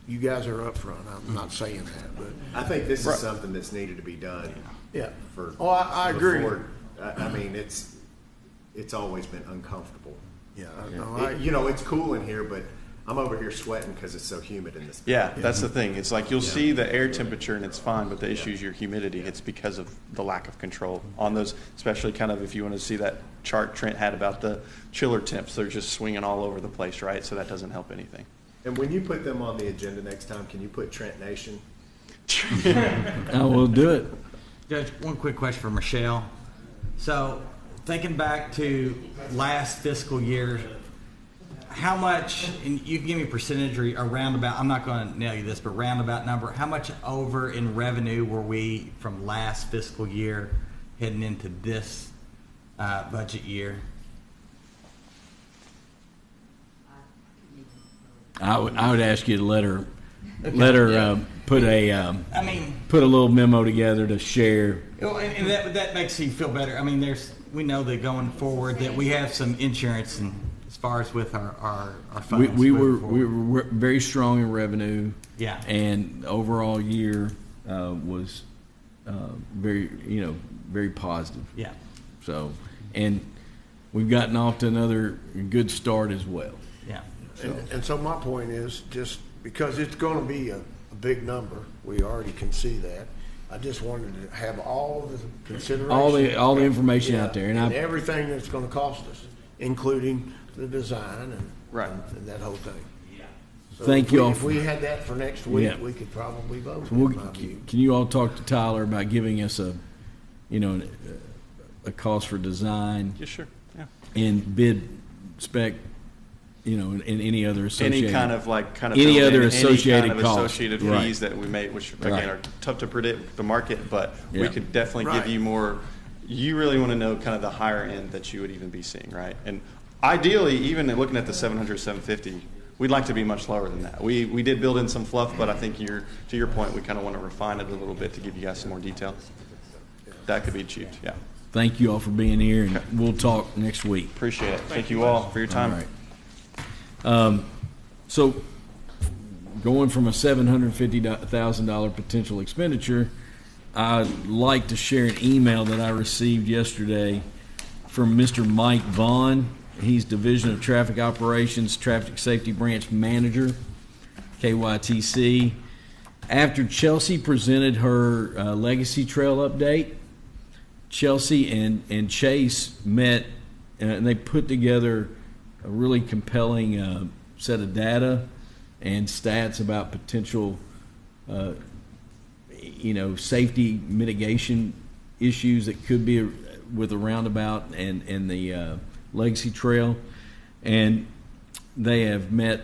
Speaker 8: you guys are up front. I'm not saying that, but
Speaker 7: I think this
Speaker 6: Right.
Speaker 7: is something that's needed to be done.
Speaker 8: yeah.
Speaker 7: For.
Speaker 8: Oh, I agree.
Speaker 7: before- I mean, it's always been uncomfortable.
Speaker 8: Yeah, no,
Speaker 7: It's cool in here, but I'm over here sweating because it's so humid in this.
Speaker 6: Yeah, that's the thing. It's like you'll see the air temperature and it's fine, but the issue is your humidity. It's because of the lack of control on those, especially kind of if you want to see that chart Trent had about the chiller temps. They're just swinging all over the place, right? So that doesn't help anything.
Speaker 7: And when you put them on the agenda next time, can you put Trent Nation?
Speaker 4: I will do it.
Speaker 3: Judge, one quick question for Michelle. So, thinking back to last fiscal year, how much, and you can give me a percentage or a roundabout, I'm not going to nail you this, but roundabout number, how much over in revenue were we from last fiscal year heading into this budget year?
Speaker 4: I would ask you to let her put a put a little memo together to share.
Speaker 3: Well, and that makes you feel better. I mean, we know that going forward that we have some insurance, and as far as with our funds.
Speaker 4: We were very strong in revenue.
Speaker 3: Yeah.
Speaker 4: And the overall year was very positive.
Speaker 3: Yeah.
Speaker 4: So, and we've gotten off to another good start as well.
Speaker 3: Yeah.
Speaker 8: And so my point is, just because it's going to be a big number, we already can see that. I just wanted to have all the consideration,
Speaker 4: all the information out there,
Speaker 8: and everything that's going to cost us, including the design and that whole thing. So
Speaker 4: Thank you all.
Speaker 8: If we had that for next week, we could probably vote.
Speaker 4: Can you all talk to Tyler about giving us a cost for design?
Speaker 6: Yeah, sure. Yeah.
Speaker 4: And bid spec, and any other associated.
Speaker 6: Any kind of
Speaker 4: any
Speaker 6: built-in,
Speaker 4: other associated
Speaker 6: any kind of
Speaker 4: costs.
Speaker 6: associated
Speaker 4: Right.
Speaker 6: fees that we make, which again
Speaker 4: Right.
Speaker 6: are tough to predict with the market, but we
Speaker 4: Yeah.
Speaker 6: could definitely give you more. You really want to know kind of the higher end that you would even be seeing, right? And ideally, even looking at the 700, 750, we'd like to be much lower than that. We did build in some fluff, but I think to your point, we kind of want to refine it a little bit to give you guys some more detail. That could be achieved, yeah.
Speaker 4: Thank you all for being here, and we'll talk next week.
Speaker 6: Appreciate it. Thank you all for your time.
Speaker 4: All right. So, going from a $750,000 potential expenditure, I'd like to share an email that I received yesterday from Mr. Mike Vaughn. He's Division of Traffic Operations, Traffic Safety Branch Manager, KYTC. After Chelsea presented her Legacy Trail update, Chelsea and Chase met, and they put together a really compelling set of data and stats about potential, safety mitigation issues that could be with a roundabout and the Legacy Trail. And they have met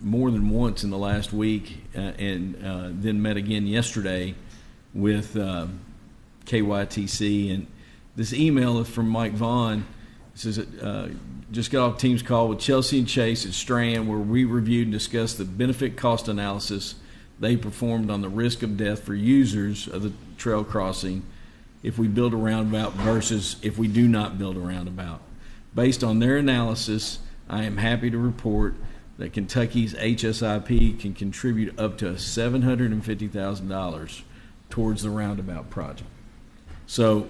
Speaker 4: more than once in the last week, and then met again yesterday with KYTC. And this email is from Mike Vaughn. It says, just got off Teams call with Chelsea and Chase at Strand, where we reviewed and discussed the benefit cost analysis they performed on the risk of death for users of the trail crossing if we build a roundabout versus if we do not build a roundabout. Based on their analysis, I am happy to report that Kentucky's HSIP can contribute up to $750,000 towards the roundabout project. So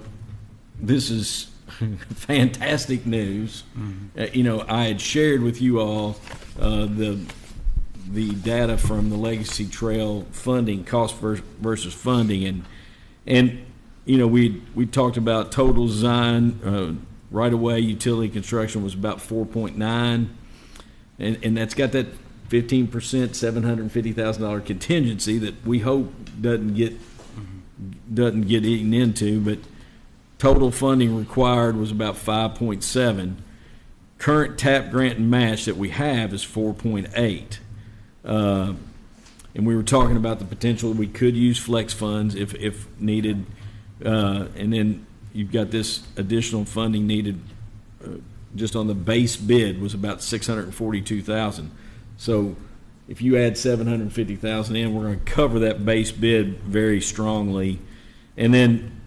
Speaker 4: this is fantastic news. Mm-hmm. I had shared with you all the data from the Legacy Trail funding, cost versus funding, and we talked about total design, right away utility construction was about 4.9, and that's got that 15% $750,000 contingency that we hope doesn't get eaten into, but total funding required was about 5.7. Current TAP grant and match that we have is 4.8. And we were talking about the potential that we could use flex funds if needed. And then you've got this additional funding needed just on the base bid was about $642,000. So if you add $750,000 in, we're going to cover that base bid very strongly. And then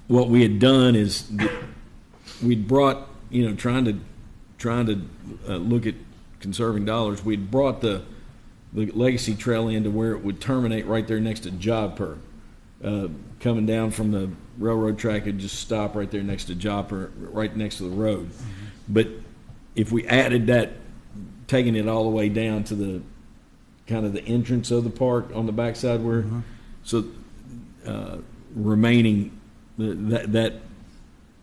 Speaker 4: what we had done is we'd brought, trying to look at conserving dollars, we'd brought the Legacy Trail in to where it would terminate right there next to Jodhpur. Coming down from the railroad track, it'd just stop right there next to Jodhpur, right next to the road. Mm-hmm. But if we added that taking it all the way down to the kind of the entrance of the park on the backside where, so remaining that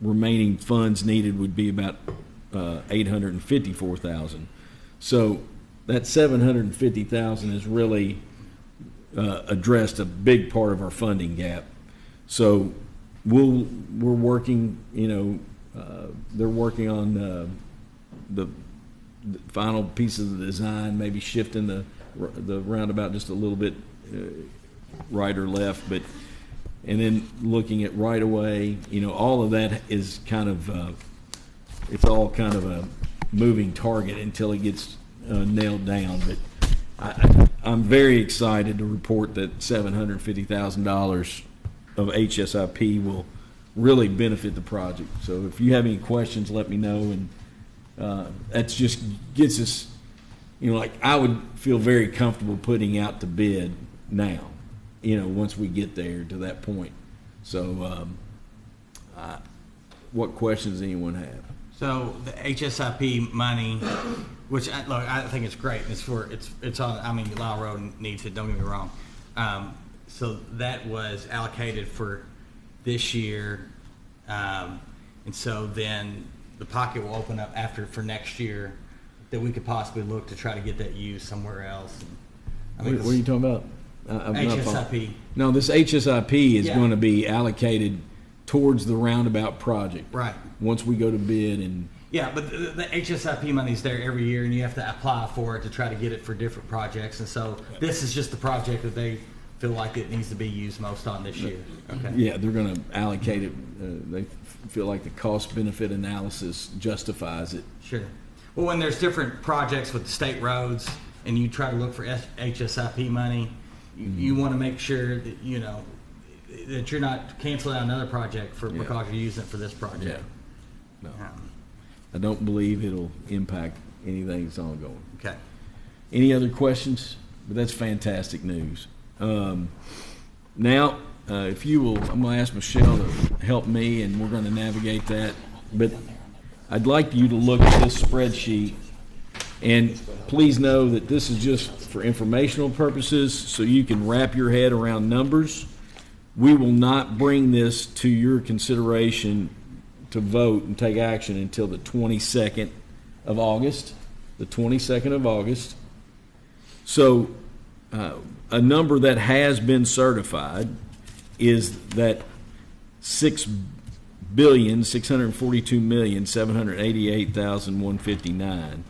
Speaker 4: remaining funds needed would be about $854,000. So that $750,000 has really addressed a big part of our funding gap. So we're working, they're working on the final piece of the design, maybe shifting the roundabout just a little bit right or left, and then looking at right of way, all of that is kind of it's all kind of a moving target until it gets nailed down. But I'm very excited to report that $750,000 of HSIP will really benefit the project. So if you have any questions, let me know. And that just gets us, I would feel very comfortable putting out to bid now, once we get there to that point. So what questions does anyone have?
Speaker 3: So the HSIP money, which I think it's great. It's on. I mean, Lyle Road needs it. Don't get me wrong. So that was allocated for this year, and so then the pocket will open up for next year that we could possibly look to try to get that used somewhere else.
Speaker 4: What are you talking about?
Speaker 3: HSIP.
Speaker 4: No, this HSIP is going to be allocated towards the roundabout project.
Speaker 3: Right.
Speaker 4: Once we go to bid and.
Speaker 3: Yeah, but the HSIP money's there every year, and you have to apply for it to try to get it for different projects. And so this is just the project that they feel like it needs to be used most on this year. Okay.
Speaker 4: Yeah, they're going to allocate it. They feel like the cost-benefit analysis justifies it.
Speaker 3: Sure. Well, when there's different projects with the state roads, and you try to look for HSIP money, you want to make sure that that you're not canceling out another project because you're using it for this project.
Speaker 4: Yeah. No. I don't believe it'll impact anything that's ongoing.
Speaker 3: Okay.
Speaker 4: Any other questions? But that's fantastic news. Now, if you will, I'm going to ask Michelle to help me, and we're going to navigate that. But I'd like you to look at this spreadsheet, and please know that this is just for informational purposes, so you can wrap your head around numbers. We will not bring this to your consideration to vote and take action until the 22nd of August. The 22nd of August. So a number that has been certified is that $6,642,788,159.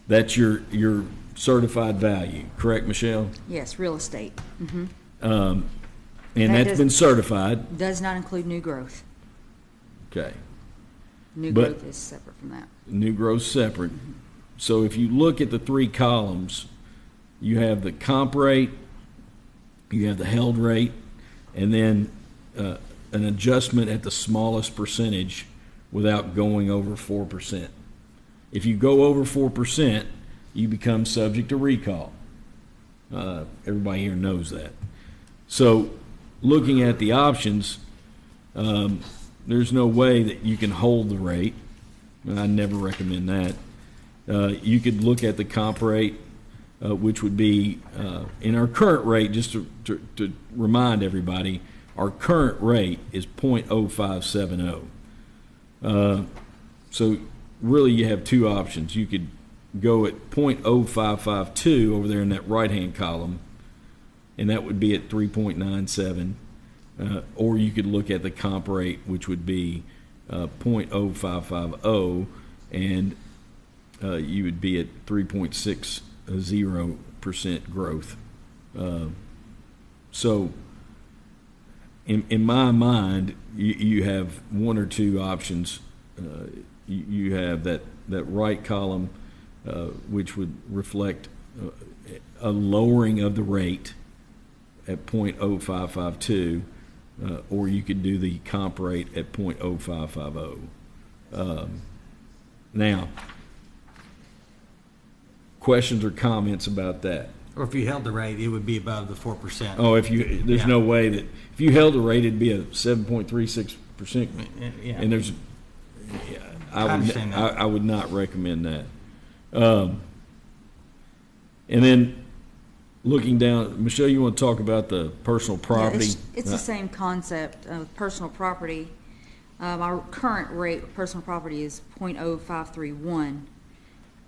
Speaker 4: That's your certified value, correct, Michelle?
Speaker 11: Yes, real estate. Mm-hmm.
Speaker 4: And
Speaker 11: That
Speaker 4: that's been certified.
Speaker 11: Does not include new growth.
Speaker 4: Okay.
Speaker 11: New
Speaker 4: But-
Speaker 11: growth is separate from that.
Speaker 4: New growth separate. So if you look at the three columns, you have the comp rate, you have the held rate, and then an adjustment at the smallest percentage without going over 4%. If you go over 4%, you become subject to recall. Everybody here knows that. So looking at the options, there's no way that you can hold the rate. And I never recommend that. You could look at the comp rate, which would be in our current rate, just to remind everybody, our current rate is 0.0570. So really you have two options. You could go at 0.0552 over there in that right-hand column, and that would be at 3.97. Or you could look at the comp rate, which would be 0.0550, and you would be at 3.60% growth. So in my mind, you have one or two options. You have that right column, which would reflect a lowering of the rate at 0.0552, or you could do the comp rate at 0.0550. Now, questions or comments about that?
Speaker 3: Or if you held the rate, it would be above the 4%.
Speaker 4: Oh, there's no way that if you held the rate, it'd be a 7.36%.
Speaker 3: Yeah.
Speaker 4: And
Speaker 3: I understand that.
Speaker 4: I would not recommend that. And then looking down, Michelle, you want to talk about the personal
Speaker 11: Yeah,
Speaker 4: property?
Speaker 11: it's the same concept with personal property. Our current rate of personal property is .0531.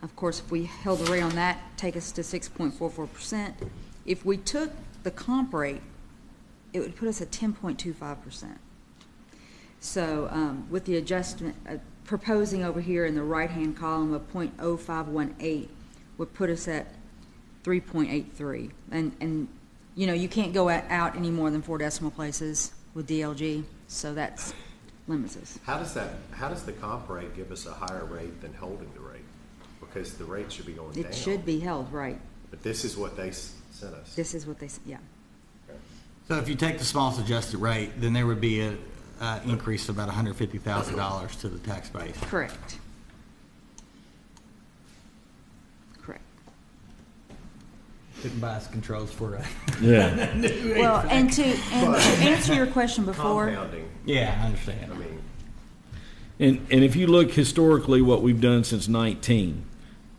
Speaker 11: Of course, if we held the rate on that, take us to 6.44%. If we took the comp rate, it would put us at 10.25%. So with the adjustment, proposing over here in the right-hand column of .0518 would put us at 3.83. And you know, you can't go out any more than 4 decimal places with DLG, so that's limits us.
Speaker 7: How does the comp rate give us a higher rate than holding the rate? Because the rate should be going down.
Speaker 11: It should be held, right.
Speaker 7: But this is what they sent us.
Speaker 11: This is what they, yeah.
Speaker 3: So if you take the smallest adjusted rate, then there would be a increase of about $150,000 to the tax base.
Speaker 11: Correct. Correct.
Speaker 3: Couldn't buy us controls for
Speaker 4: Yeah.
Speaker 11: Well, and to answer your question before,
Speaker 7: Compounding,
Speaker 3: Yeah, I understand.
Speaker 7: I mean,
Speaker 4: And if you look historically, what we've done since 19,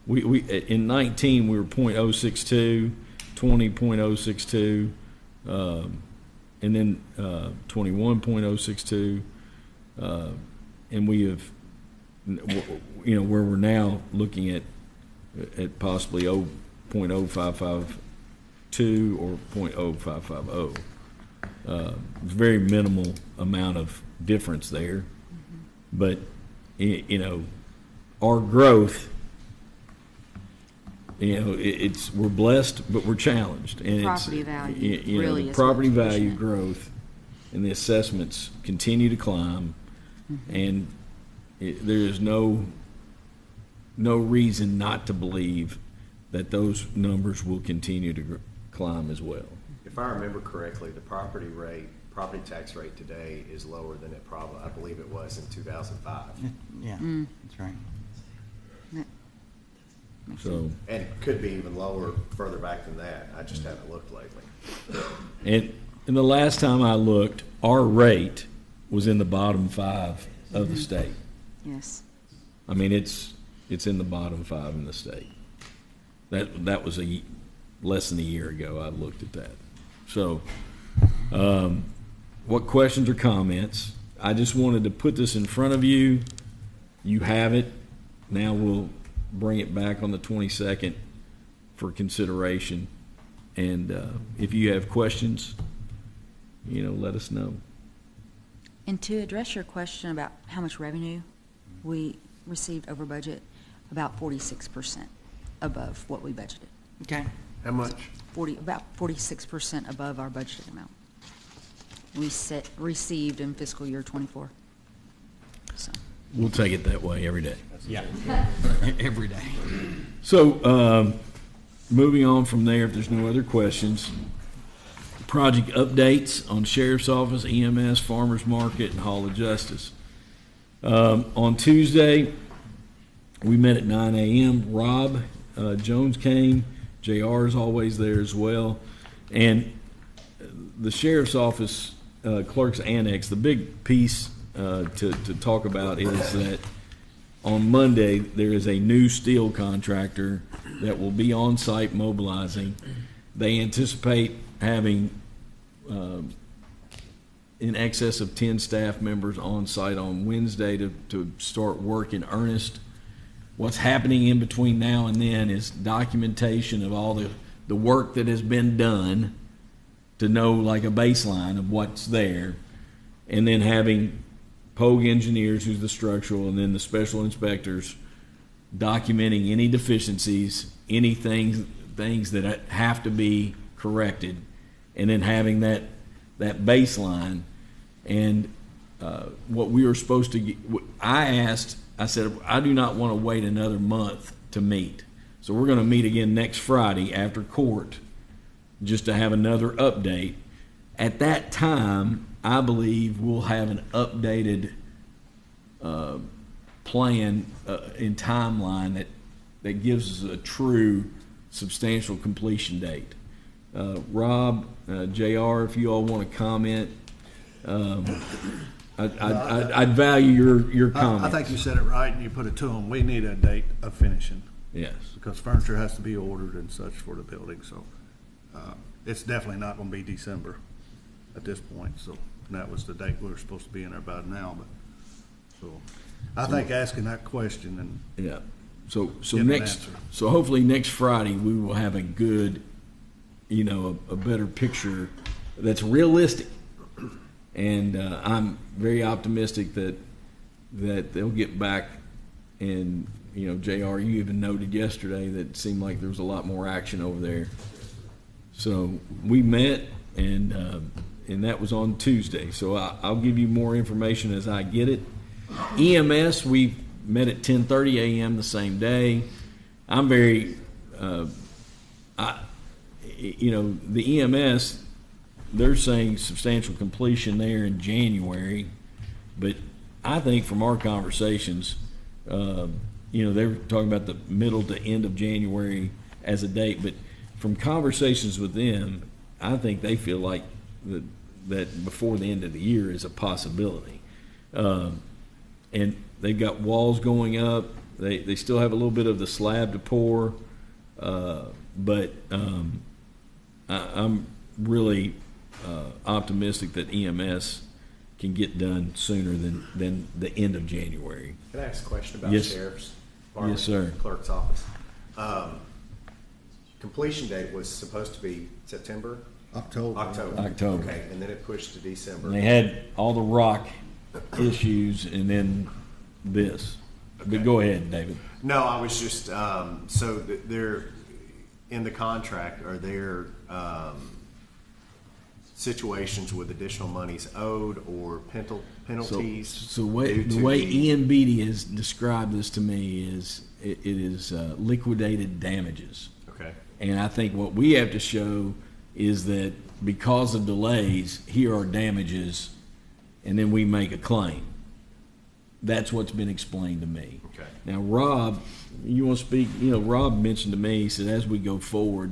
Speaker 4: we in 19 we were .062, 20 .062, and then 21 .062, and we have, you know, where we're now looking at possibly .0552 or .0550. Very minimal amount of difference there. But, you know, our growth, you know, we're blessed, but we're challenged. And
Speaker 11: property
Speaker 4: it's,
Speaker 11: value
Speaker 4: you know,
Speaker 11: really
Speaker 4: the
Speaker 11: is
Speaker 4: property
Speaker 11: what's
Speaker 4: value
Speaker 11: pushing it.
Speaker 4: growth and the assessments continue to climb, and there is no reason not to believe that those numbers will continue to climb as well.
Speaker 7: if I remember correctly, the property tax rate today is lower than it probably, I believe it was in 2005.
Speaker 3: Yeah, that's right.
Speaker 4: So,
Speaker 7: And could be even lower further back than that. I just haven't looked lately.
Speaker 4: and the last time I looked, our rate was in the bottom 5 of the state.
Speaker 11: yes.
Speaker 4: I mean, it's in the bottom 5 in the state. That was less than a year ago. I looked at that. So, what questions or comments? I just wanted to put this in front of you. You have it. Now we'll bring it back on the 22nd for consideration. And if you have questions, you know, let us know.
Speaker 11: And to address your question about how much revenue we received over budget, about 46% above what we budgeted.
Speaker 3: Okay.
Speaker 8: How much?
Speaker 11: About 46% above our budgeted amount. We received in fiscal year '24. So.
Speaker 4: We'll take it that way every day.
Speaker 3: Yeah. Every day.
Speaker 4: So, moving on from there, if there's no other questions, project updates on Sheriff's Office, EMS, Farmers Market, and Hall of Justice. On Tuesday, we met at 9 a.m. Rob Jones came. JR is always there as well. And the Sheriff's Office Clerk's Annex, the big piece to talk about is that on Monday, there is a new steel contractor that will be on site mobilizing. They anticipate having in excess of 10 staff members on site on Wednesday to start work in earnest. What's happening in between now and then is documentation of all the work that has been done to know like a baseline of what's there, and then having Pogue engineers, who's the structural, and then the special inspectors documenting any deficiencies, any things that have to be corrected, and then having that baseline. And what we were supposed to get, I said, I do not want to wait another month to meet. So we're going to meet again next Friday after court just to have another update. At that time, I believe we'll have an updated plan and timeline that gives us a true substantial completion date. Rob, JR, if you all want to comment, I'd value your comment.
Speaker 9: I think you said it right, and you put it to them. We need a date of finishing.
Speaker 4: Yes.
Speaker 9: because furniture has to be ordered and such for the building, so, it's definitely not gonna be December at this point, so, and that was the date we were supposed to be in there by now, but, so, I think asking that question and
Speaker 4: Yeah. So
Speaker 9: Get an
Speaker 4: next,
Speaker 9: answer.
Speaker 4: so hopefully next Friday, we will have a good, a better picture that's realistic. And I'm very optimistic that they'll get back. And, JR, you even noted yesterday that it seemed like there was a lot more action over there. So we met, and that was on Tuesday. So I'll give you more information as I get it. EMS, we met at 10:30 a.m. the same day. I'm very, the EMS, they're saying substantial completion there in January, but I think from our conversations, they were talking about the middle to end of January as a date, but from conversations with them, I think they feel like that before the end of the year is a possibility. And they've got walls going up. They still have a little bit of the slab to pour, but I'm really optimistic that EMS can get done sooner than the end of January.
Speaker 7: Can I ask a question about
Speaker 4: Yes.
Speaker 7: sheriff's
Speaker 4: Yes, sir.
Speaker 7: clerk's office? Completion date was supposed to be September?
Speaker 9: October.
Speaker 4: October.
Speaker 7: Okay, and then it pushed to December.
Speaker 4: And they had all the rock issues and then this. But
Speaker 7: Okay.
Speaker 4: go ahead, David.
Speaker 7: No, I was just, they're, in the contract, are there, situations with additional monies owed or penalties?
Speaker 4: So the
Speaker 7: due to
Speaker 4: way Ian Beatty has described this to me is it is liquidated damages.
Speaker 7: Okay,
Speaker 4: And I think what we have to show is that because of delays, here are damages, and then we make a claim. That's what's been explained to me.
Speaker 7: okay.
Speaker 4: Now, Rob, you want to speak? Rob mentioned to me, he said, as we go forward,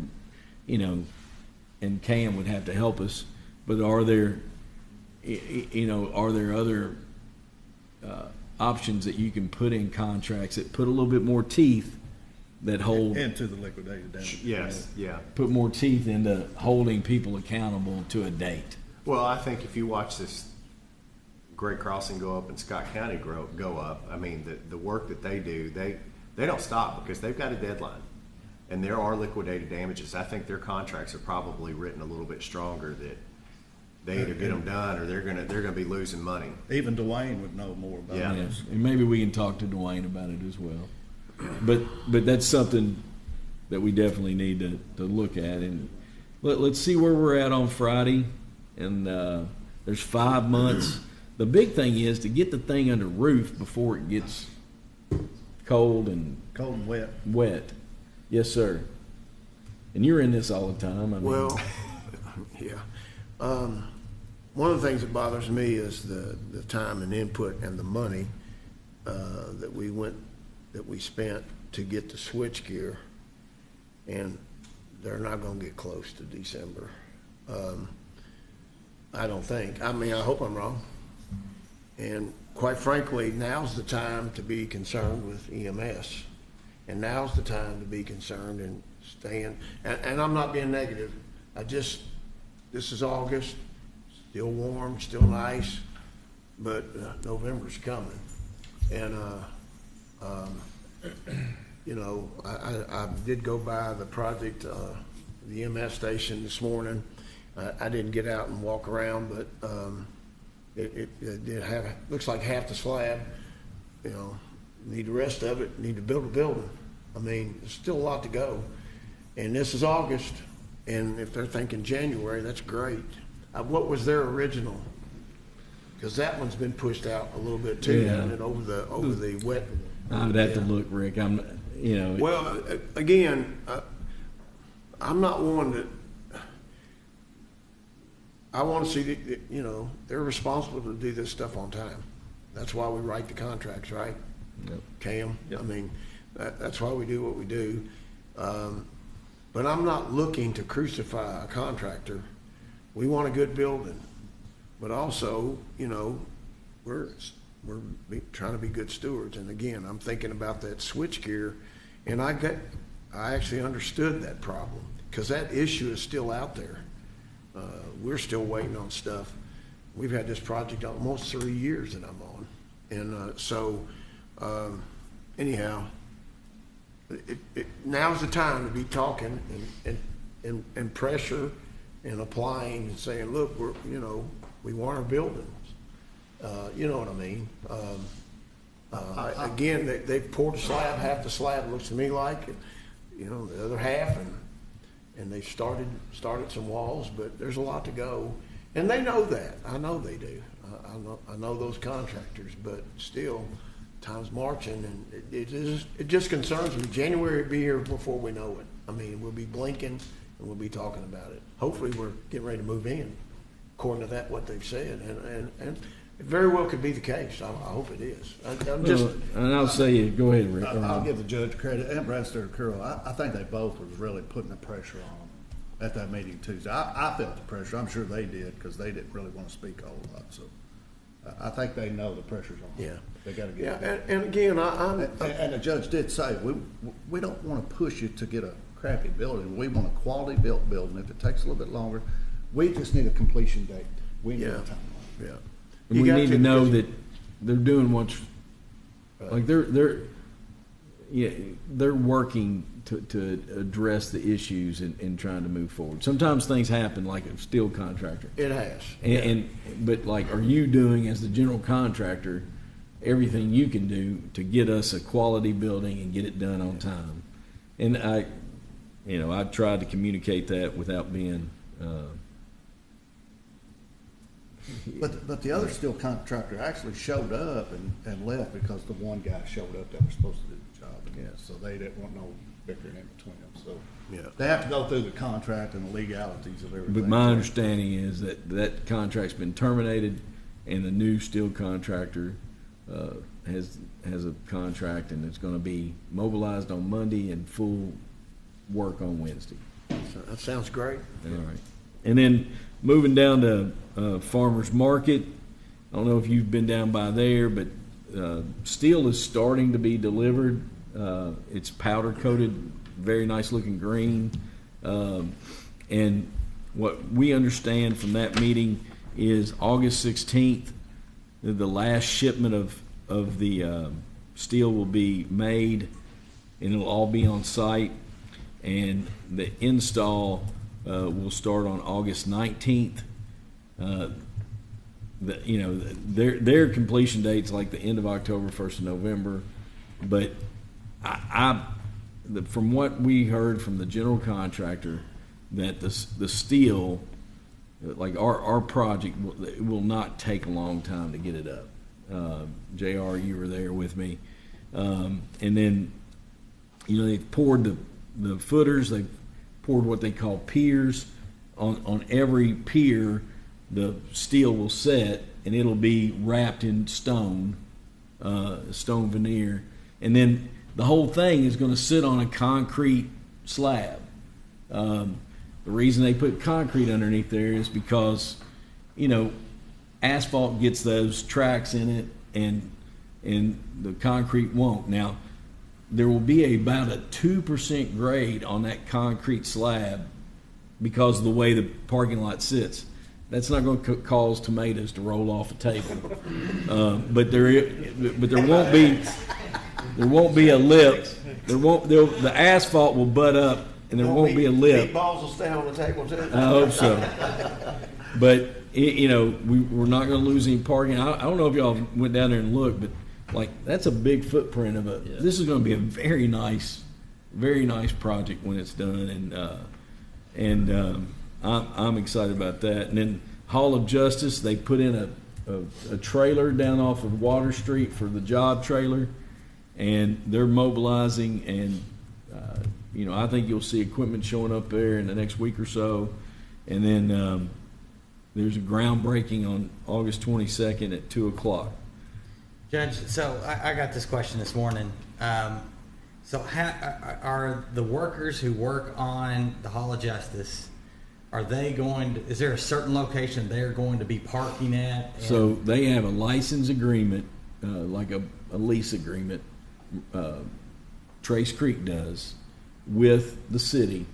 Speaker 4: and Cam would have to help us, but are there other options that you can put in contracts that put a little bit more teeth that hold,
Speaker 9: Into the liquidated damage.
Speaker 7: Yes, yeah.
Speaker 4: put more teeth into holding people accountable to a date?
Speaker 7: Well, I think if you watch this Great Crossing go up and Scott County go up, I mean, the work that they do, they don't stop because they've got a deadline. And there are liquidated damages. I think their contracts are probably written a little bit stronger that they either get them done or they're gonna be losing money.
Speaker 9: Even Dwayne would know more about
Speaker 7: Yeah.
Speaker 9: this.
Speaker 4: And maybe we can talk to Dwayne about it as well. But that's something that we definitely need to look at. And let's see where we're at on Friday. And there's 5 months. The big thing is to get the thing under roof before it gets cold and
Speaker 9: Cold and wet.
Speaker 4: wet. Yes, sir. And you're in this all the time. I mean,
Speaker 8: Well, yeah. One of the things that bothers me is the time and input and the money that we spent to get the switch gear, and they're not going to get close to December. I don't think. I mean, I hope I'm wrong. And quite frankly, now's the time to be concerned with EMS. And now's the time to be concerned and staying, and I'm not being negative. This is August, still warm, still nice, but November's coming. And, I did go by the project, the EMS station this morning. I didn't get out and walk around, but, it did have, looks like half the slab, need the rest of it, need to build a building. I mean, there's still a lot to go. And this is August, and if they're thinking January, that's great. What was their original? Because that one's been pushed out a little bit too,
Speaker 4: Yeah.
Speaker 8: hasn't it, over the wet.
Speaker 4: I would have to
Speaker 8: Yeah.
Speaker 4: look, Rick.
Speaker 8: Well, again, I'm not one that, I want to see that, they're responsible to do this stuff on time. That's why we write the contracts, right?
Speaker 4: Yep.
Speaker 8: Cam?
Speaker 4: Yep.
Speaker 8: I mean, that's why we do what we do. But I'm not looking to crucify a contractor. We want a good building. But also, we're trying to be good stewards. And again, I'm thinking about that switchgear And I actually understood that problem, because that issue is still out there. We're still waiting on stuff. We've had this project almost 3 years that I'm on. And anyhow, now's the time to be talking and pressure and applying and saying, look, we want our buildings. You know what I mean? Again, they've poured a slab, half the slab looks to me like, the other half, and they've started some walls, but there's a lot to go. And they know that. I know they do. I know those contractors, but still, time's marching, and it just concerns me. January will be here before we know it. I mean, we'll be blinking, and we'll be talking about it. Hopefully, we're getting ready to move in, according to that, what they've said. And it very well could be the case. I hope it is.
Speaker 4: And I'll say, go ahead, Rick.
Speaker 9: I'll give the judge credit and Brewster Curl. I think they both was really putting the pressure on them at that meeting Tuesday. I felt the pressure. I'm sure they did, because they didn't really want to speak a whole lot. So I think they know the pressure's on them.
Speaker 8: Yeah.
Speaker 9: They got to get it.
Speaker 8: And again,
Speaker 9: And the judge did say, we don't want to push you to get a crappy building. We want a quality built building. If it takes a little bit longer, we just need a completion date. We need a timeline.
Speaker 8: Yeah.
Speaker 4: And we need to know that they're doing what's, like, they're working to address the issues and trying to move forward. Sometimes things happen, like a steel contractor.
Speaker 8: It has.
Speaker 4: But like, are you doing, as the general contractor, everything you can do to get us a quality building and get it done on time? And I tried to communicate that without being.
Speaker 9: But the other steel contractor actually showed up and left because the one guy showed up that was supposed to do the job. Yeah, so they didn't want no bickering in between them. So they have to go through the contract and the legalities of everything.
Speaker 4: But my understanding is that contract's been terminated, and the new steel contractor has a contract, and it's going to be mobilized on Monday and full work on Wednesday.
Speaker 8: That sounds great.
Speaker 4: All right. And then moving down to Farmers Market, I don't know if you've been down by there, but steel is starting to be delivered. It's powder coated, very nice looking green. And what we understand from that meeting is August 16th, the last shipment of the steel will be made, and it'll all be on site. And the install will start on August 19th. Their completion date's like the end of October, 1st of November. But from what we heard from the general contractor, that the steel, like our project, will not take a long time to get it up. JR, you were there with me. And then, they've poured the footers, they've poured what they call piers. On every pier, the steel will set, and it'll be wrapped in stone veneer. And then the whole thing is going to sit on a concrete slab. The reason they put concrete underneath there is because, asphalt gets those tracks in it, and the concrete won't. Now, there will be about a 2% grade on that concrete slab because of the way the parking lot sits. That's not going to cause tomatoes to roll off a table, but there won't be a lip. The asphalt will butt up, and there won't be a lip.
Speaker 8: Meatballs will stay on the table too.
Speaker 4: I hope so. But we're not going to lose any parking. I don't know if y'all went down there and looked, but that's a big footprint of it. This is going to be a very nice project when it's done, and I'm excited about that. And then Hall of Justice, they put in a trailer down off of Water Street for the job trailer, and they're mobilizing. And I think you'll see equipment showing up there in the next week or so. And then there's a groundbreaking on August 22nd at 2:00.
Speaker 3: Judge, so I got this question this morning. So are the workers who work on the Hall of Justice, is there a certain location they're going to be parking at?
Speaker 4: So they have a license agreement, like a lease agreement, Trace Creek does with the city.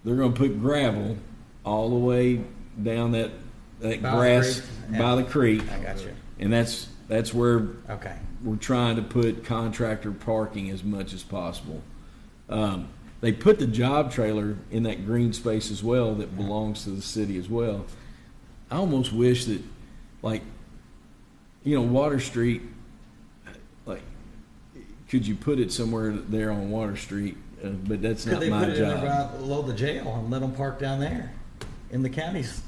Speaker 4: They're going to put gravel all the way down that
Speaker 3: By the
Speaker 4: grass
Speaker 3: creek?
Speaker 4: by
Speaker 3: Yeah.
Speaker 4: the creek,
Speaker 3: I got you.
Speaker 4: and that's where
Speaker 3: Okay.
Speaker 4: we're trying to put contractor parking as much as possible. They put the job trailer in that green space as well that belongs to the city as well. I almost wish that, like, Water Street, like, could you put it somewhere there on Water Street? But that's
Speaker 3: Could
Speaker 4: not
Speaker 3: they
Speaker 4: my
Speaker 3: put it in
Speaker 4: job.
Speaker 3: there below the jail and let them park down there in the county's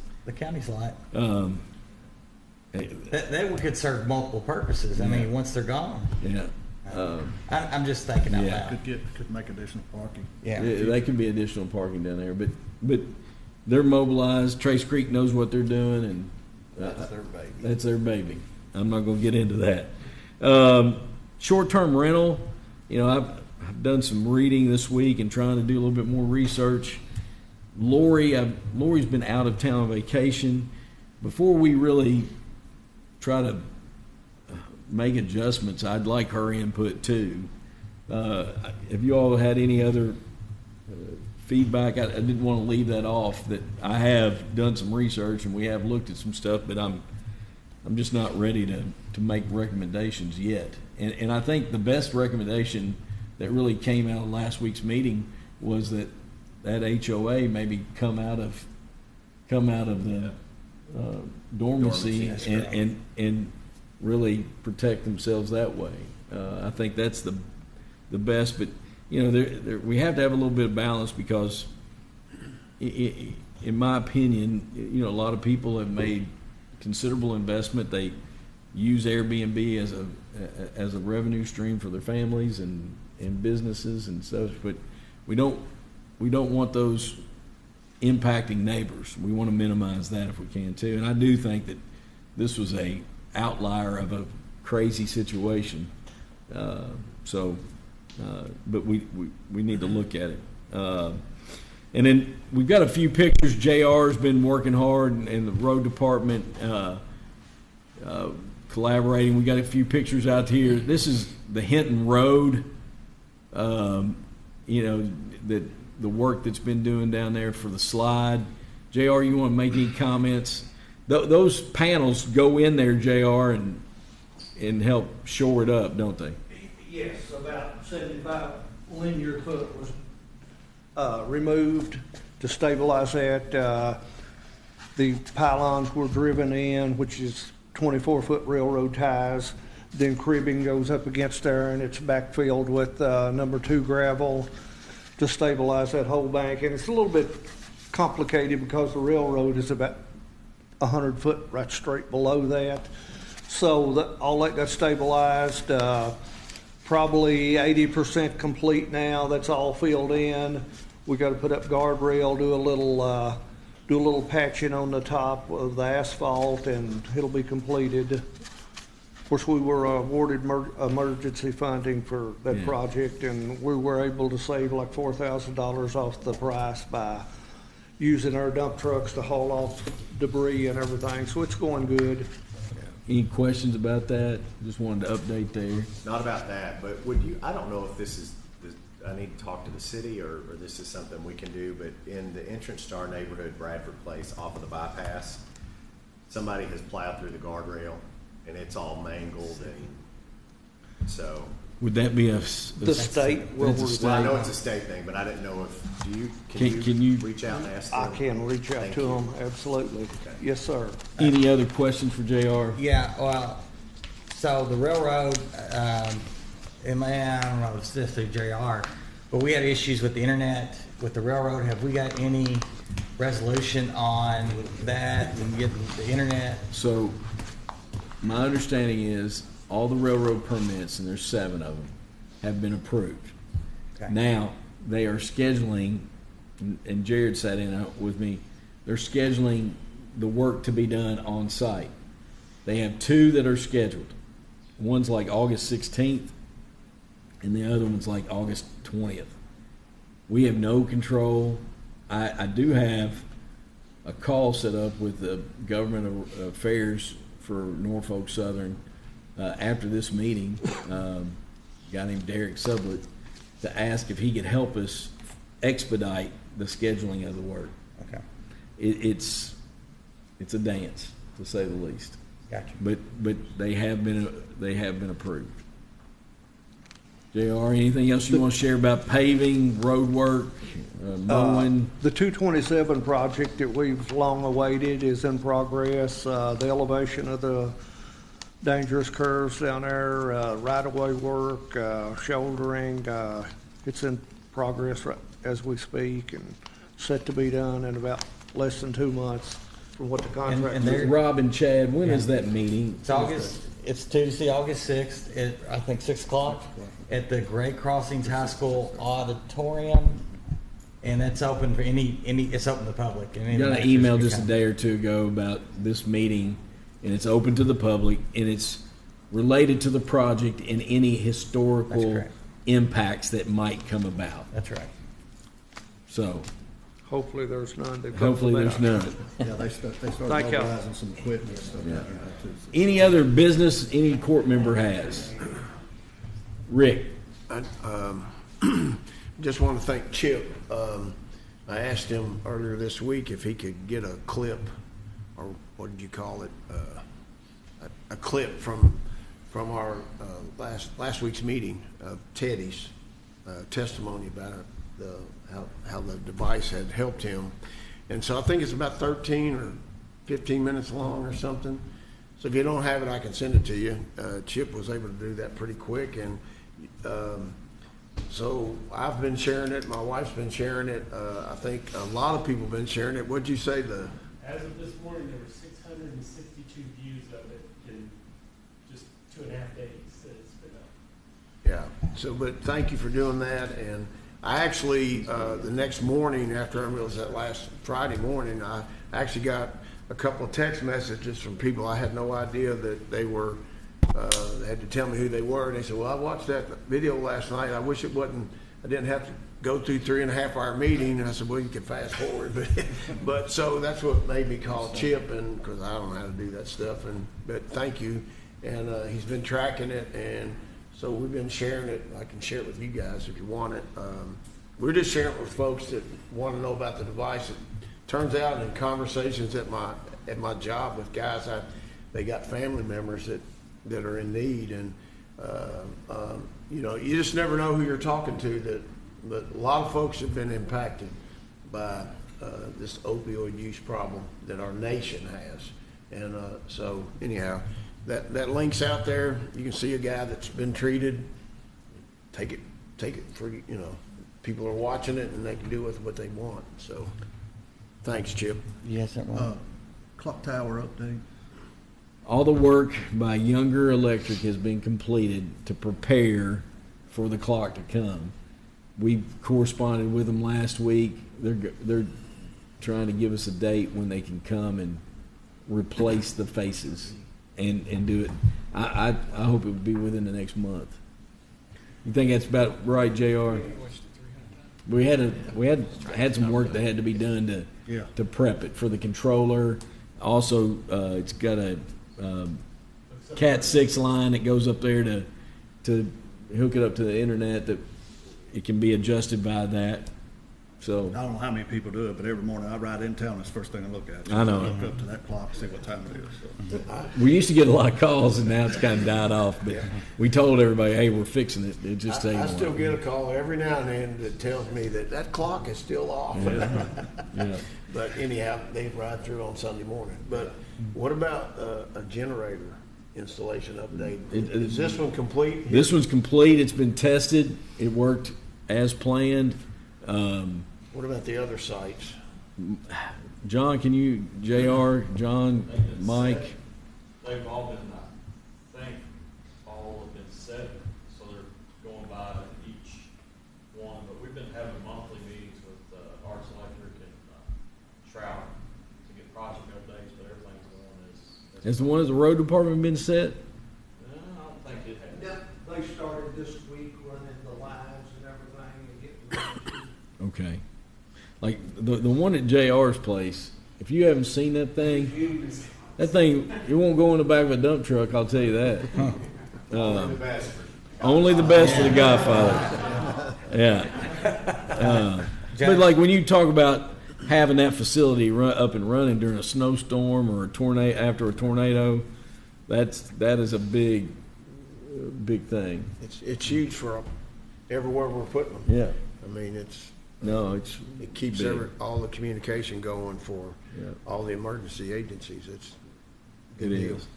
Speaker 3: lot? That could serve multiple purposes. I mean, once they're gone.
Speaker 4: Yeah.
Speaker 3: I'm just thinking out
Speaker 4: Yeah.
Speaker 3: loud.
Speaker 9: Could make additional parking.
Speaker 3: Yeah.
Speaker 4: They can be additional parking down there, but they're mobilized. Trace Creek knows what they're doing, and
Speaker 3: That's their baby.
Speaker 4: that's their baby. I'm not going to get into that. Short-term rental, I've done some reading this week and trying to do a little bit more research. Lori's been out of town on vacation. Before we really try to make adjustments, I'd like her input too. Have you all had any other feedback? I didn't want to leave that off, that I have done some research and we have looked at some stuff, but I'm just not ready to make recommendations yet. And I think the best recommendation that really came out of last week's meeting was that HOA maybe come out of the dormancy
Speaker 3: That's right.
Speaker 4: and really protect themselves that way. I think that's the best, but we have to have a little bit of balance, because in my opinion, a lot of people have made considerable investment. They use Airbnb as a revenue stream for their families and businesses and such, but we don't want those impacting neighbors. We want to minimize that if we can too. And I do think that this was a outlier of a crazy situation. But we need to look at it. And then we've got a few pictures. JR's been working hard, and the road department collaborating. We got a few pictures out here. This is the Hinton Road. That the work that's been doing down there for the slide. JR, you want to make any comments? Those panels go in there, JR, and help shore it up, don't they?
Speaker 12: Yes, about 75 linear foot was removed to stabilize that. The pylons were driven in, which is 24-foot railroad ties. Then cribbing goes up against there, and it's backfilled with number 2 gravel to stabilize that whole bank. And it's a little bit complicated because the railroad is about 100 foot right straight below that. So all that got stabilized. Probably 80% complete now. That's all filled in. We got to put up guardrail, do a little patching on the top of the asphalt, and it'll be completed. Of course, we were awarded emergency funding for that project, and we were able to save like $4,000 off the price by using our dump trucks to haul off debris and everything. So it's going good.
Speaker 4: Any questions about that? Just wanted to update there.
Speaker 7: Not about that, but I don't know if this is, I need to talk to the city or this is something we can do, but in the entrance to our neighborhood, Bradford Place, off of the bypass, somebody has plowed through the guardrail and it's all mangled, and so.
Speaker 4: Would that be
Speaker 12: The state will
Speaker 4: That's a state.
Speaker 7: Well, I know
Speaker 12: rely
Speaker 7: it's
Speaker 12: on.
Speaker 7: a state thing, but I didn't know if,
Speaker 4: Can you-
Speaker 7: reach out and ask them?
Speaker 12: I can reach out
Speaker 7: Thank
Speaker 12: to
Speaker 7: you.
Speaker 12: them, absolutely. Yes, sir.
Speaker 4: Any other questions for JR?
Speaker 3: Yeah, well, so the railroad, I don't know if it's this through JR, but we had issues with the internet, with the railroad. Have we got any resolution on that and getting the internet?
Speaker 4: So my understanding is all the railroad permits, and there's 7 of them, have been approved.
Speaker 3: Okay.
Speaker 4: Now, they are scheduling, and Jared sat in with me, they're scheduling the work to be done on site. They have 2 that are scheduled. One's like August 16th, and the other one's like August 20th. We have no control. I do have a call set up with the government affairs for Norfolk Southern after this meeting. A guy named Derek Sublett to ask if he could help us expedite the scheduling of the work.
Speaker 3: Okay.
Speaker 4: It's a dance, to say the least.
Speaker 3: Gotcha.
Speaker 4: But they have been approved. JR, anything else you want to share about paving, road work, mowing?
Speaker 12: The 227 project that we've long awaited is in progress. The elevation of the dangerous curves down there, right-of-way work, shouldering, it's in progress as we speak and set to be done in about less than 2 months from what the contract
Speaker 3: and
Speaker 12: is.
Speaker 4: Rob and Chad, when is that meeting?
Speaker 3: It's Tuesday, August 6th, at, I think, 6 o'clock, at the Great Crossings High School Auditorium. And it's open for it's open to the public. And
Speaker 4: You got an email just a day or two ago about this meeting, and it's open to the public, and it's related to the project and any historical impacts that might come about.
Speaker 3: That's right.
Speaker 4: So,
Speaker 12: Hopefully there's none to come
Speaker 4: hopefully there's
Speaker 12: about.
Speaker 4: none.
Speaker 9: Yeah, they started
Speaker 12: Thank you.
Speaker 9: mobilizing some equipment and stuff like that too.
Speaker 4: Any other business any court member has? Rick?
Speaker 8: I just want to thank Chip. I asked him earlier this week if he could get a clip, or what did you call it? A clip from our last week's meeting of Teddy's testimony about how the device had helped him. And so I think it's about 13 or 15 minutes long or something. So if you don't have it, I can send it to you. Chip was able to do that pretty quick, and so I've been sharing it. My wife's been sharing it. I think a lot of people have been sharing it. What'd you say?
Speaker 1: As of this morning, there were 662 views of it in just 2.5 days that it's been up.
Speaker 8: Yeah. So, but thank you for doing that. And I actually, the next morning after I realized that last Friday morning, I actually got a couple of text messages from people I had no idea that they were. They had to tell me who they were. And they said, "Well, I watched that video last night. I wish it wasn't. I didn't have to go through 3.5-hour meeting." And I said, "Well, you can fast forward." But so that's what made me call Chip, and because I don't know how to do that stuff. But thank you. And he's been tracking it, and so we've been sharing it. I can share it with you guys if you want it. We're just sharing it with folks that want to know about the device. It turns out in conversations at my job with guys, they got family members that are in need, and you just never know who you're talking to. But a lot of folks have been impacted by this opioid use problem that our nation has, and so anyhow, that link's out there. You can see a guy that's been treated. Take it for people are watching it, and they can do with what they want. So, thanks, Chip.
Speaker 3: Yes,
Speaker 9: Clock tower update.
Speaker 4: All the work by Younger Electric has been completed to prepare for the clock to come. We corresponded with them last week. They're trying to give us a date when they can come and replace the faces and do it. I hope it would be within the next month. You think that's about right, JR? We had some work that had to be done to prep it for the controller. Also, it's got a Cat 6 line that goes up there to hook it up to the internet, that it can be adjusted by that. So
Speaker 9: I don't know how many people do it, but every morning I ride in town, that's the first thing I look at.
Speaker 4: I know.
Speaker 9: I look up to that clock, see what time it is. So.
Speaker 4: we used to get a lot of calls, and now it's kind of died off. But we told everybody, "Hey, we're fixing it." It just
Speaker 8: I still get a call every now and then that tells me that clock is still off.
Speaker 4: Yeah.
Speaker 8: But anyhow, they ride through on Sunday morning. But what about a generator installation update? Is this one complete?
Speaker 4: This one's complete. It's been tested. It worked as planned.
Speaker 8: What about the other sites?
Speaker 4: John, can you, JR, John, Mike?
Speaker 1: They've all been, I think, all have been set, so they're going by each one. But we've been having monthly meetings with Arts Electric and Shroud to get project updates, but everything's going as
Speaker 4: Has the one at the road department been set?
Speaker 1: I don't think it has.
Speaker 12: Yeah, they started this week running the lines and everything and getting ready.
Speaker 4: Okay. Like the one at JR's place, if you haven't seen that thing, it won't go in the back of a dump truck, I'll tell you that. Only the best for the Godfather. Yeah. But like when you talk about having that facility up and running during a snowstorm or a tornado, after a tornado, that is a big thing.
Speaker 8: It's huge for everywhere we're putting them.
Speaker 4: Yeah.
Speaker 8: I mean, it keeps
Speaker 4: big.
Speaker 8: all the communication going for
Speaker 4: Yeah.
Speaker 8: all the emergency agencies. It's a
Speaker 4: It
Speaker 8: good deal.
Speaker 4: is.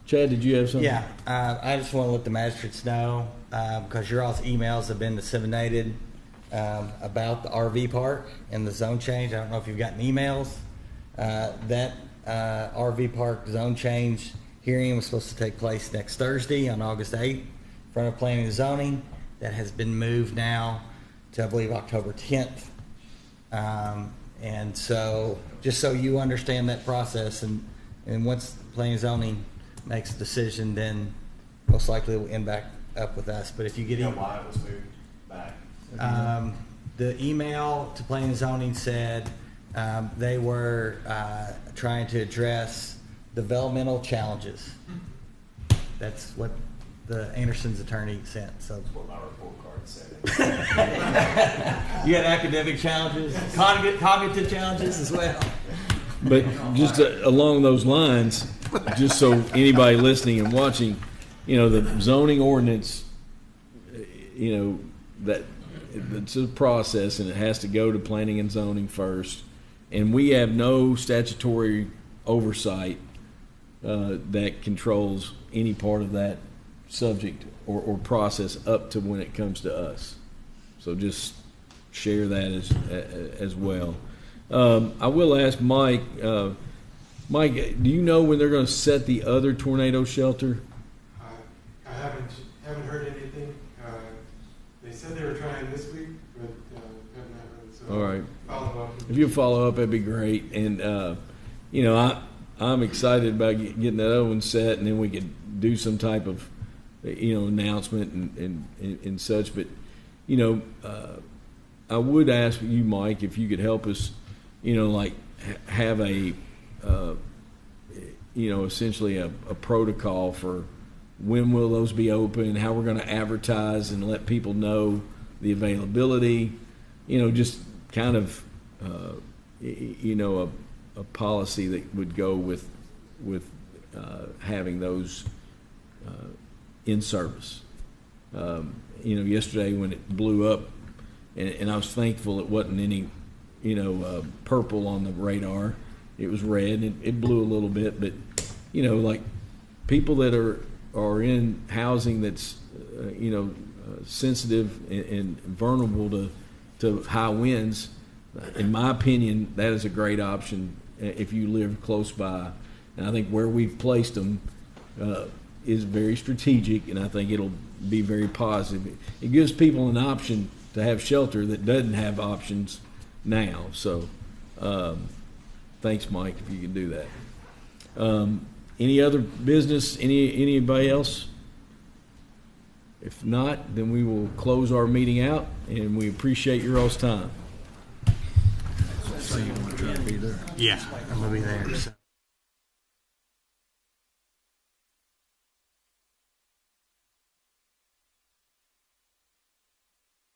Speaker 4: Chad, did you have something?
Speaker 3: Yeah, I just want to let the magistrates know, because your all's emails have been disseminated about the RV park and the zone change. I don't know if you've gotten emails. That RV park zone change hearing was supposed to take place next Thursday on August 8th in front of Planning and Zoning. That has been moved now to, I believe, October 10th. And so, just so you understand that process, and once Planning and Zoning makes a decision, then most likely it will end back up with us. But if you get
Speaker 6: why it was moved back?
Speaker 3: the email to Planning and Zoning said they were trying to address developmental challenges. That's what the Anderson's attorney sent. So
Speaker 6: What my report card said.
Speaker 3: you had academic challenges, cognitive challenges as well.
Speaker 4: But just along those lines, just so anybody listening and watching, the zoning ordinance, that it's a process and it has to go to planning and zoning first. And we have no statutory oversight that controls any part of that subject or process up to when it comes to us. So just share that as well. I will ask Mike. Mike, do you know when they're going to set the other tornado shelter?
Speaker 13: I haven't heard anything. They said they were trying this week, but haven't heard. So
Speaker 4: All right.
Speaker 13: follow up.
Speaker 4: If you follow up, that'd be great. And I'm excited about getting that other one set, and then we could do some type of announcement and such. But I would ask you, Mike, if you could help us, have a essentially a protocol for when will those be open, how we're going to advertise and let people know the availability, just kind of a policy that would go with having those in service. Yesterday when it blew up, and I was thankful it wasn't any purple on the radar. It was red, and it blew a little bit, but like people that are in housing that's sensitive and vulnerable to high winds, in my opinion, that is a great option if you live close by. And I think where we've placed them is very strategic, and I think it'll be very positive. It gives people an option to have shelter that doesn't have options now. So thanks, Mike, if you can do that. Any other business? Anybody else? If not, then we will close our meeting out, and we appreciate your all's time.
Speaker 3: Yeah, I'm gonna be there. So.